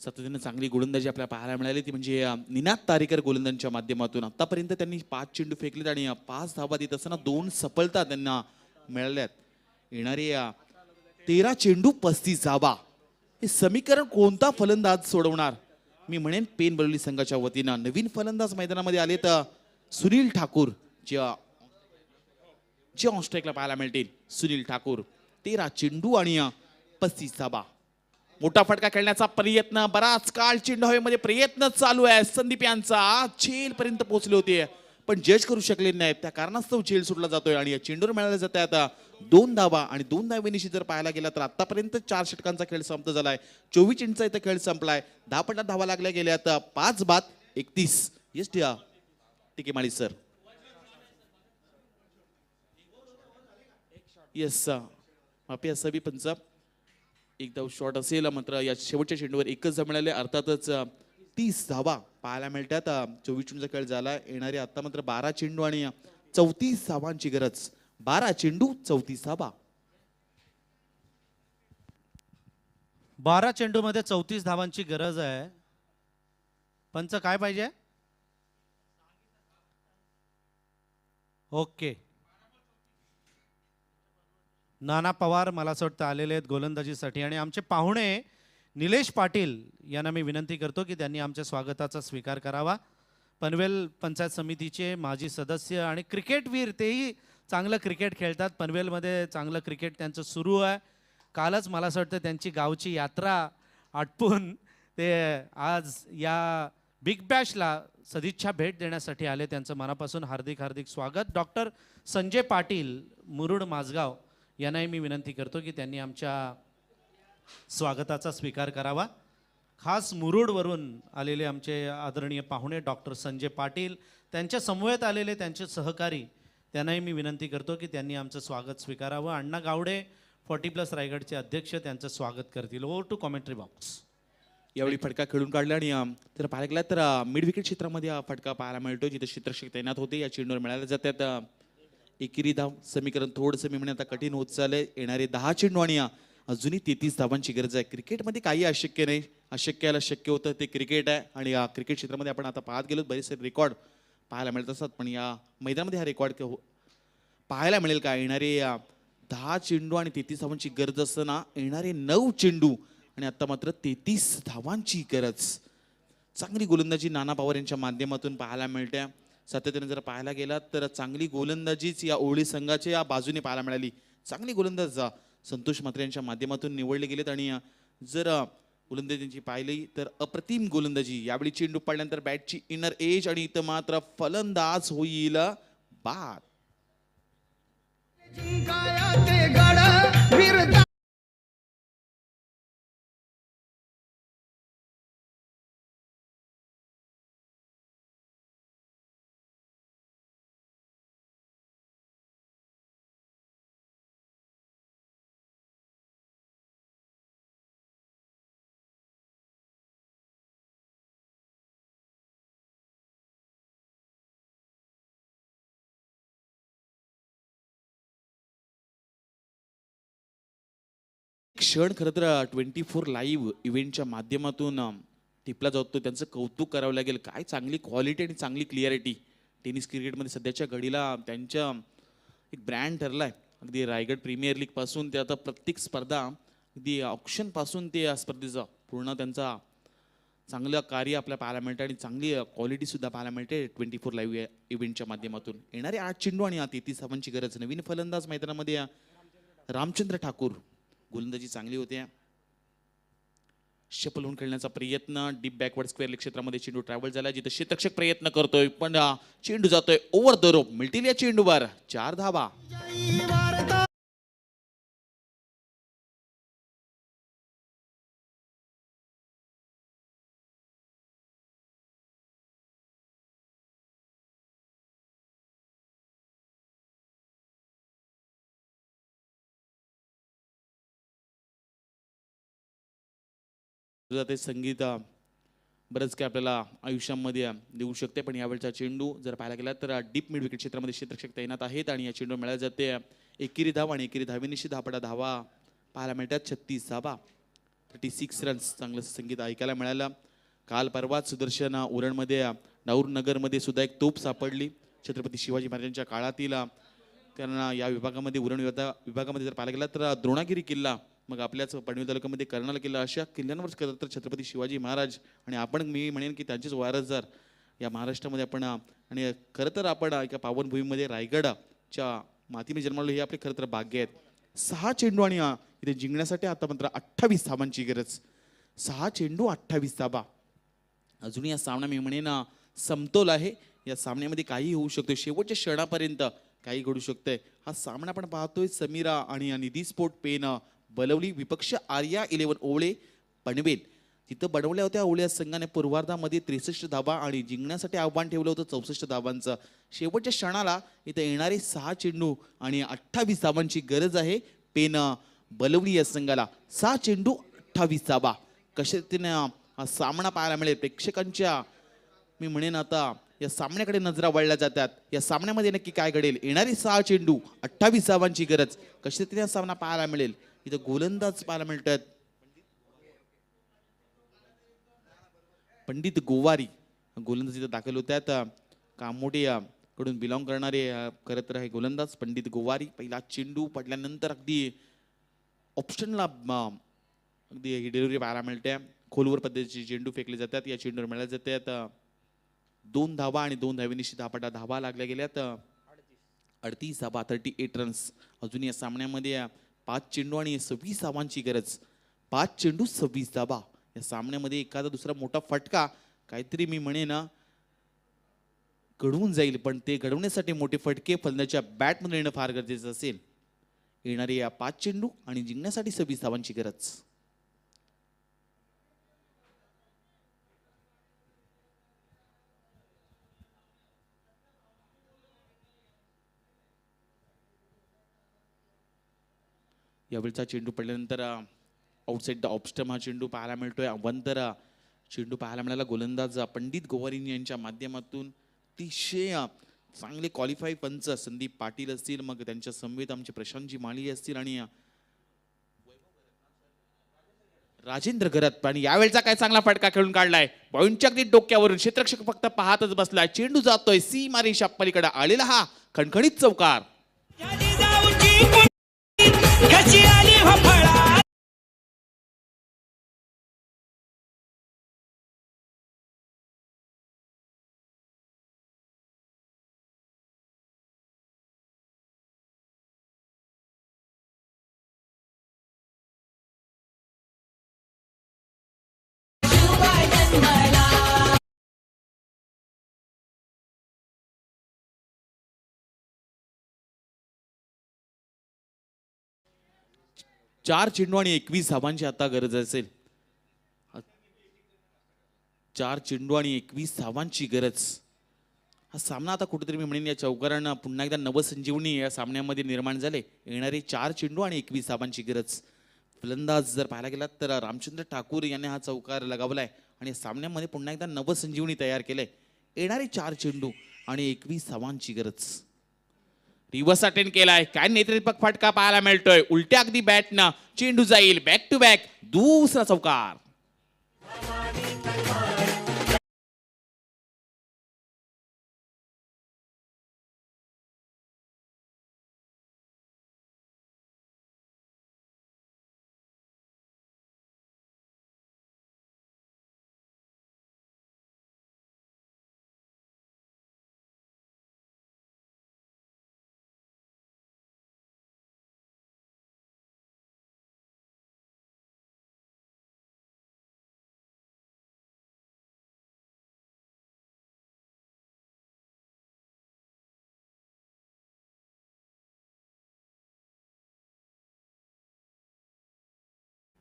सातत्याने चांगली गोलंदाजी आपल्याला पाहायला मिळाली ती म्हणजे निनाद तारेकर गोलंदाजांच्या माध्यमातून. आतापर्यंत त्यांनी 5 चेंडू फेकलेत आणि 5 धावा देत असताना 2 सफलता त्यांना मिळाल्यात. येणारे 13 चेंडू 35 धावा हे समीकरण कोणता फलंदाज सोडवणार मी म्हणेन पेन बलोली संघाच्या वतीनं. नवीन फलंदाज मैदानामध्ये आले तर सुनील ठाकूर जे ऑनस्ट्राईकला पाहायला मिळतील. सुनील ठाकूर 13 चेंडू आणि 35 धावा. मोठा फटका खेळण्याचा प्रयत्न, बराच काळ चेंडू हवेमध्ये प्रयत्न चालू आहे संदीप यांचा. झेल पर्यंत पोहोचले होते पण जज करू शकले नाहीत, त्या कारणास्तव झेल सुटला जातोय आणि या चेंडूवर मिळाले जाते आता 2 धावा आणि 2 धावेनिशी जर पाहायला गेला तर आतापर्यंत 4 षटकांचा खेळ संपत झालाय. 24 चेंडूचा इथं खेळ संपलाय. 10 पटात धावा लागल्या गेल्या आता 5 बाद 31. येस ठीक आहे माळी सर. येस माफी असावी पंच, एक धाव शॉट असेल मात्र या शेवटच्या चेंडूवर एकच धाव मिळाले. अर्थातच 30 धावा पाहायला मिळतात. 24 चेंडूचा खेळ झाला. येणारे आता मात्र 12 चेंडू आणि 34 धावांची गरज. 12 चेंडू 34 धावा. 12 चेंडूमध्ये 34 धावांची गरज आहे. पंच काय पाहिजे? ओके. नाना पवार मला असं वाटतं आलेले आहेत गोलंदाजीसाठी आणि आमचे पाहुणे निलेश पाटील यांना मी विनंती करतो की त्यांनी आमच्या स्वागताचा स्वीकार करावा. पनवेल पंचायत समितीचे माजी सदस्य आणि क्रिकेटवीर, तेही चांगलं क्रिकेट खेळतात. पनवेलमध्ये चांगलं क्रिकेट त्यांचं सुरू आहे. कालच मला असं वाटतं त्यांची गावची यात्रा आटपून ते आज या बिग बॅशला सदिच्छा भेट देण्यासाठी आले. त्यांचं मनापासून हार्दिक हार्दिक स्वागत. डॉक्टर संजय पाटील मुरुड माझगाव यांनाही मी विनंती करतो की त्यांनी आमच्या स्वागताचा स्वीकार करावा. खास मुरुडवरून आलेले आमचे आदरणीय पाहुणे डॉक्टर संजय पाटील, त्यांच्या समवेत आलेले त्यांचे सहकारी, त्यांनाही मी विनंती करतो की त्यांनी आमचं स्वागत स्वीकारावं. अण्णा गावडे 40+ रायगडचे अध्यक्ष त्यांचं स्वागत करतील. Over to commentary box. यावेळी फटका खेळून काढला आणि जर पाहायला गेला तर मिड विकेट क्षेत्रामध्ये हा फटका पाहायला मिळतो, जिथे क्षेत्ररक्षक तैनात होते. या चेंडूवर मिळाल्या जातात एकेरी धाव. समीकरण थोडंसं मी म्हणेन आता कठीण होत चाललंय. येणारे 10 चेंडू आणि अजूनही 33 धावांची गरज आहे. क्रिकेटमध्ये काही अशक्य नाही, अशक्याला शक्य होतं ते क्रिकेट आहे. आणि या क्रिकेट क्षेत्रामध्ये आपण आता पाहत गेलो बरेचसे रेकॉर्ड पाहायला मिळत असतात, पण या मैदानामध्ये हा रेकॉर्ड पाहायला मिळेल का? येणारे 10 चेंडू आणि 33 धावांची गरज असताना येणारे 9 चेंडू आणि आता मात्र 33 धावांची गरज. चांगली गोलंदाजी नाना पवार यांच्या माध्यमातून पाहायला मिळते. सातत्याने जर पाहायला गेला तर चांगली गोलंदाजीच या ओळी संघाच्या या बाजूने पाहायला मिळाली. चांगली गोलंदाज संतोष म्हात्रे यांच्या माध्यमातून निवडले गेलेत आणि जर गोलंदाजींची पाहिली तर अप्रतिम गोलंदाजी. यावेळी चेंडू पडल्यानंतर बॅटची इनर एज आणि इथं मात्र फलंदाज होईल बाद. क्षण खरं तर 24 लाईव्ह इव्हेंटच्या माध्यमातून टिपला जातो. त्यांचं कौतुक करावं लागेल. काय चांगली क्वालिटी आणि चांगली क्लिअरिटी. टेनिस क्रिकेटमध्ये सध्याच्या घडीला त्यांच्या एक ब्रँड ठरला आहे. अगदी रायगड प्रीमियर लीग पासून ते आता प्रत्येक स्पर्धा, अगदी ऑप्शन पासून ते या स्पर्धेचा पूर्ण त्यांचा चांगलं कार्य आपल्याला पाहायला मिळतं आणि चांगली क्वालिटी सुद्धा पाहायला मिळते 24 लाईव्ह इव्हेंटच्या माध्यमातून. येणारे 8 चेंडू आणि 33 धावांची गरज. नवीन फलंदाज मैदानामध्ये रामचंद्र ठाकूर. गोलंदाजी चांगली होते. शपल होऊन खेळण्याचा प्रयत्न. डीप बॅकवर्ड स्क्वेअर लेग क्षेत्रामध्ये चेंडू ट्रॅव्हल झाला, जिथे क्षेत्ररक्षक प्रयत्न करतोय पण चेंडू जातोय ओव्हर द रोप. मिळतील या चेंडूवर 4 धावा. ते संगीत बरंच काय आपल्याला आयुष्यामध्ये देऊ शकते, पण यावेळचा चेंडू जर पाहायला गेला तर डीप मिड विकेट क्षेत्रामध्ये क्षेत्ररक्षक तैनात आहेत आणि या चेंडू मिळाल्या जाते एकेरी धाव आणि एकेरी धावेनिशी धापडा धावा पाहायला मिळतात. 36 धावा, 36 रन्स. चांगलं संगीत ऐकायला मिळालं. काल परवाच सुदर्शन उरणमध्ये नाऊर नगरमध्ये सुद्धा एक तोप सापडली छत्रपती शिवाजी महाराजांच्या काळातील. कारण या विभागामध्ये उरण विभागामध्ये जर पाहायला गेला तर द्रोणागिरी किल्ला, मग आपल्याच पनवेल तालुक्यामध्ये कर्नाल किल्ला, अशा किल्ल्यांवर खरं तर छत्रपती शिवाजी महाराज आणि आपण मी म्हणेन की त्यांचेच वारसदार या महाराष्ट्रामध्ये आपण. आणि खरं तर आपण एका पावनभूमीमध्ये रायगडच्या मातीने जन्मलो हे आपले खरं तर भाग्य आहेत. 6 चेंडू आणि इथे जिंकण्यासाठी आता मात्र 28 धावांची गरज. 6 चेंडू 28 धावा. अजून या सामना मी म्हणेन समतोल आहे. या सामन्यामध्ये काही होऊ शकतो, शेवटच्या क्षणापर्यंत काही घडू शकतंय. हा सामना आपण पाहतोय समीरा आणि निधी स्पोर्ट पेन बलवली विपक्ष आर्या 11 ओळे पनवेल. तिथं बनवल्या होत्या ओळ्या संघाने पूर्वार्धामध्ये 63 धावा आणि जिंकण्यासाठी आव्हान ठेवलं होतं 64 धावांचं. शेवटच्या क्षणाला इथं येणारे 6 चेंडू आणि 28 धावांची गरज आहे पेन बलवली या संघाला. 6 चेंडू 28 धावा. कशा रीतीने हा सामना पाहायला मिळेल प्रेक्षकांच्या मी म्हणेन आता या सामन्याकडे नजरा वळल्या जातात. या सामन्यामध्ये नक्की काय घडेल? येणारी 6 चेंडू 28 धावांची गरज. कशा रीतीने हा सामना पाहायला मिळेल? इथं गोलंदाज पाहायला मिळतात. पंडित गोवारी गोलंदाज इथं दाखल होत्यात. कामोटे कडून बिलॉंग करणारे खरं तर हे गोलंदाज पंडित गोवारी. पहिला चेंडू पडल्यानंतर अगदी ऑप्शनला अगदी ही डिलिव्हरी पाहायला मिळते. खोलवर पद्धतीचे चेंडू फेकले जातात. या चेंडूवर मिळाले जातात 2 धावा आणि 2 धावेनिशी धापटा धावा लागल्या गेल्यात. 38 धावा, 38 रन्स. अजून या सामन्यामध्ये 5 चेंडू आणि 26 धावांची गरज. 5 चेंडू 26 धावा. या सामन्यामध्ये एखादा दुसरा मोठा फटका काहीतरी मी म्हणेन घडवून जाईल, पण ते घडवण्यासाठी मोठे फटके फलंदाच्या बॅटमध्ये येणं फार गरजेचं असेल. येणारे या 5 चेंडू आणि जिंकण्यासाठी 26 धावांची गरज. यावेळचा चेंडू पडल्यानंतर आउटसाइड द ऑफस्टम हा चेंडू पाहायला मिळतोय. अवंतर चेंडू पाहायला मिळाला. गोलंदाज पंडित गोवारीन यांच्या माध्यमातून अतिशय चांगले क्वालिफाय पंच संदीप पाटील असतील, मग त्यांच्या समवेत आमचे प्रशांतजी माळी असतील आणि राजेंद्र घरत. आणि यावेळचा काय चांगला फटका खेळून काढलाय. पॉइंटच्या अगदी डोक्यावरून क्षेत्ररक्षक फक्त पाहतच बसलाय. चेंडू जातोय सीमारेषा पलीकडे आलेला हा खणखणीत चौकार. चार चेंडू आणि 21 धावांची आता गरज असेल. 4 चेंडू आणि 21 धावांची गरज. हा सामना आता कुठेतरी मी म्हणेन या चौकारानं पुन्हा एकदा नवसंजीवनी या सामन्यामध्ये निर्माण झाले. येणारे 4 चेंडू आणि 21 धावांची गरज. फलंदाज जर पाहायला गेलात तर रामचंद्र ठाकूर यांनी हा चौकार लगावलाय आणि सामन्यामध्ये पुन्हा एकदा नवसंजीवनी तयार केलंय. येणारे 4 चेंडू आणि 21 धावांची गरज. रिव्हर्स अटेंड केलाय. काय नेत्रदीपक फटका पाहायला मिळतोय. उलट्या अगदी बॅटनं चेंडू जाईल बॅक टू बॅक. दुसरा चौकार.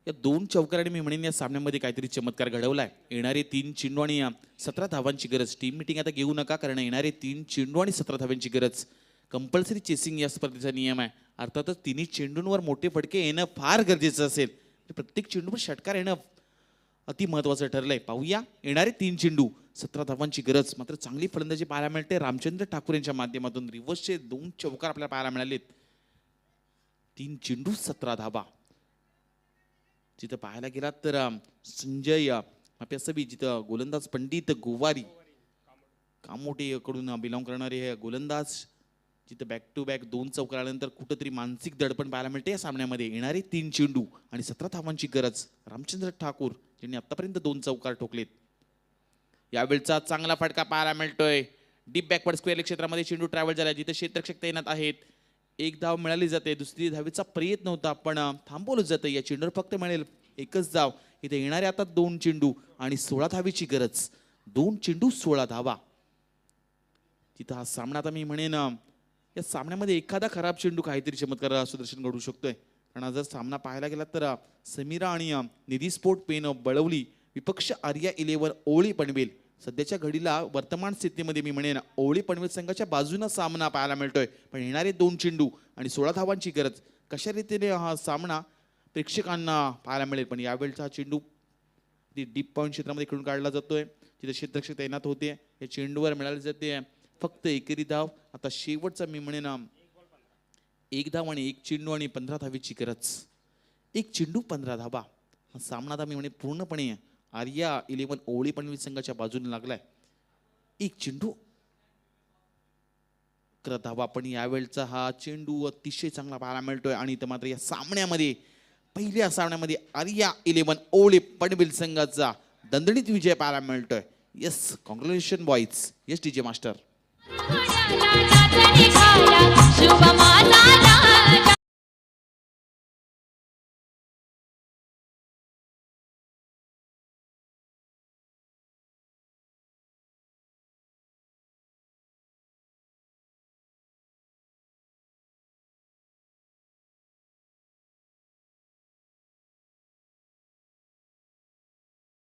या 2 चौकारांनी मी म्हणेन या सामन्यामध्ये काहीतरी चमत्कार घडवलाय. येणारे 3 चेंडू आणि 17 धावांची गरज. टीम मिटिंग आता घेऊ नका, कारण येणारे 3 चेंडू आणि 17 धावांची गरज. कंपल्सरी चेसिंग या स्पर्धेचा नियम आहे. अर्थातच तिन्ही चेंडूंवर मोठे फटके येणं फार गरजेचं असेल. प्रत्येक चेंडूवर षटकार येणं अति महत्वाचं ठरलंय. पाहूया येणारे 3 चेंडू 17 धावांची गरज. मात्र चांगली फलंदाजी पाहायला मिळते रामचंद्र ठाकूर यांच्या माध्यमातून. रिव्हर्सचे 2 चौकार आपल्याला पाहायला मिळालेत. 3 चेंडू 17 धावा. जिथं पाहायला गेलात तर संजय अप्यासबी, जिथं गोलंदाज पंडित गोवारी कामोटे कडून बिलॉंग करणारे हे गोलंदाज, जिथं बॅक टू बॅक 2 चौकार आल्यानंतर कुठंतरी मानसिक दडपण पाहायला मिळते या सामन्यामध्ये. येणारे 3 चेंडू आणि 17 धावांची गरज. रामचंद्र ठाकूर यांनी आतापर्यंत 2 चौकार ठोकलेत. यावेळचा चांगला फटका पाहायला मिळतोय. डीप बॅकवर्ड स्क्वेअर क्षेत्रामध्ये चेंडू ट्रॅव्हल झाला, जिथे क्षेत्ररक्षक तैनात आहेत. 1 धाव मिळाली जाते. दुसरी धावेचा प्रयत्न होता पण थांबवलं जातं. या चेंडूवर फक्त मिळेल 1च धाव. इथे येणारे आता 2 चेंडू आणि 16 धावेची गरज. 2 चेंडू 16 धावा. तिथं हा सामना आता मी म्हणेन या सामन्यामध्ये एखादा खराब चेंडू काहीतरी चमत्कार सुदर्शन घडू शकतोय. कारण जर सामना पाहायला गेला तर समीरा आणि निधी स्पोर्ट पेन बळवली विपक्ष आर्या 11 ओळी पनवेल. सध्याच्या घडीला वर्तमान स्थितीमध्ये मी म्हणेन ओळी पनवेल संघाच्या बाजूने सामना पाहायला मिळतोय. पण येणारे 2 चेंडू आणि 16 धावांची गरज. कशा रीतीने हा सामना प्रेक्षकांना पाहायला मिळेल. पण यावेळचा हा चेंडू डीप पॉईंट क्षेत्रामध्ये खेळून काढला जातोय, तिथे क्षेत्ररक्षक तैनात होते. या चेंडूवर मिळाली जाते फक्त एकेरी धाव. आता शेवटचा मी म्हणेन 1 धाव आणि 1 चेंडू आणि 15 धावेची गरज. 1 चेंडू 15 धावा. हा सामना आता मी म्हणेन पूर्णपणे आर्या 11 ओळी पनवेल संघाच्या बाजूने लागलाय. 1 चेंडू 11 धावा. पण यावेळचा हा चेंडू अतिशय चांगला पाहायला मिळतोय. आणि इथं मात्र या सामन्यामध्ये पहिल्या सामन्यामध्ये आर्या 11 ओळी पनवेल संघाचा दणदणीत विजय पाहायला मिळतोय. Yes, congratulation boys. Yes DJ master. शुभ माझा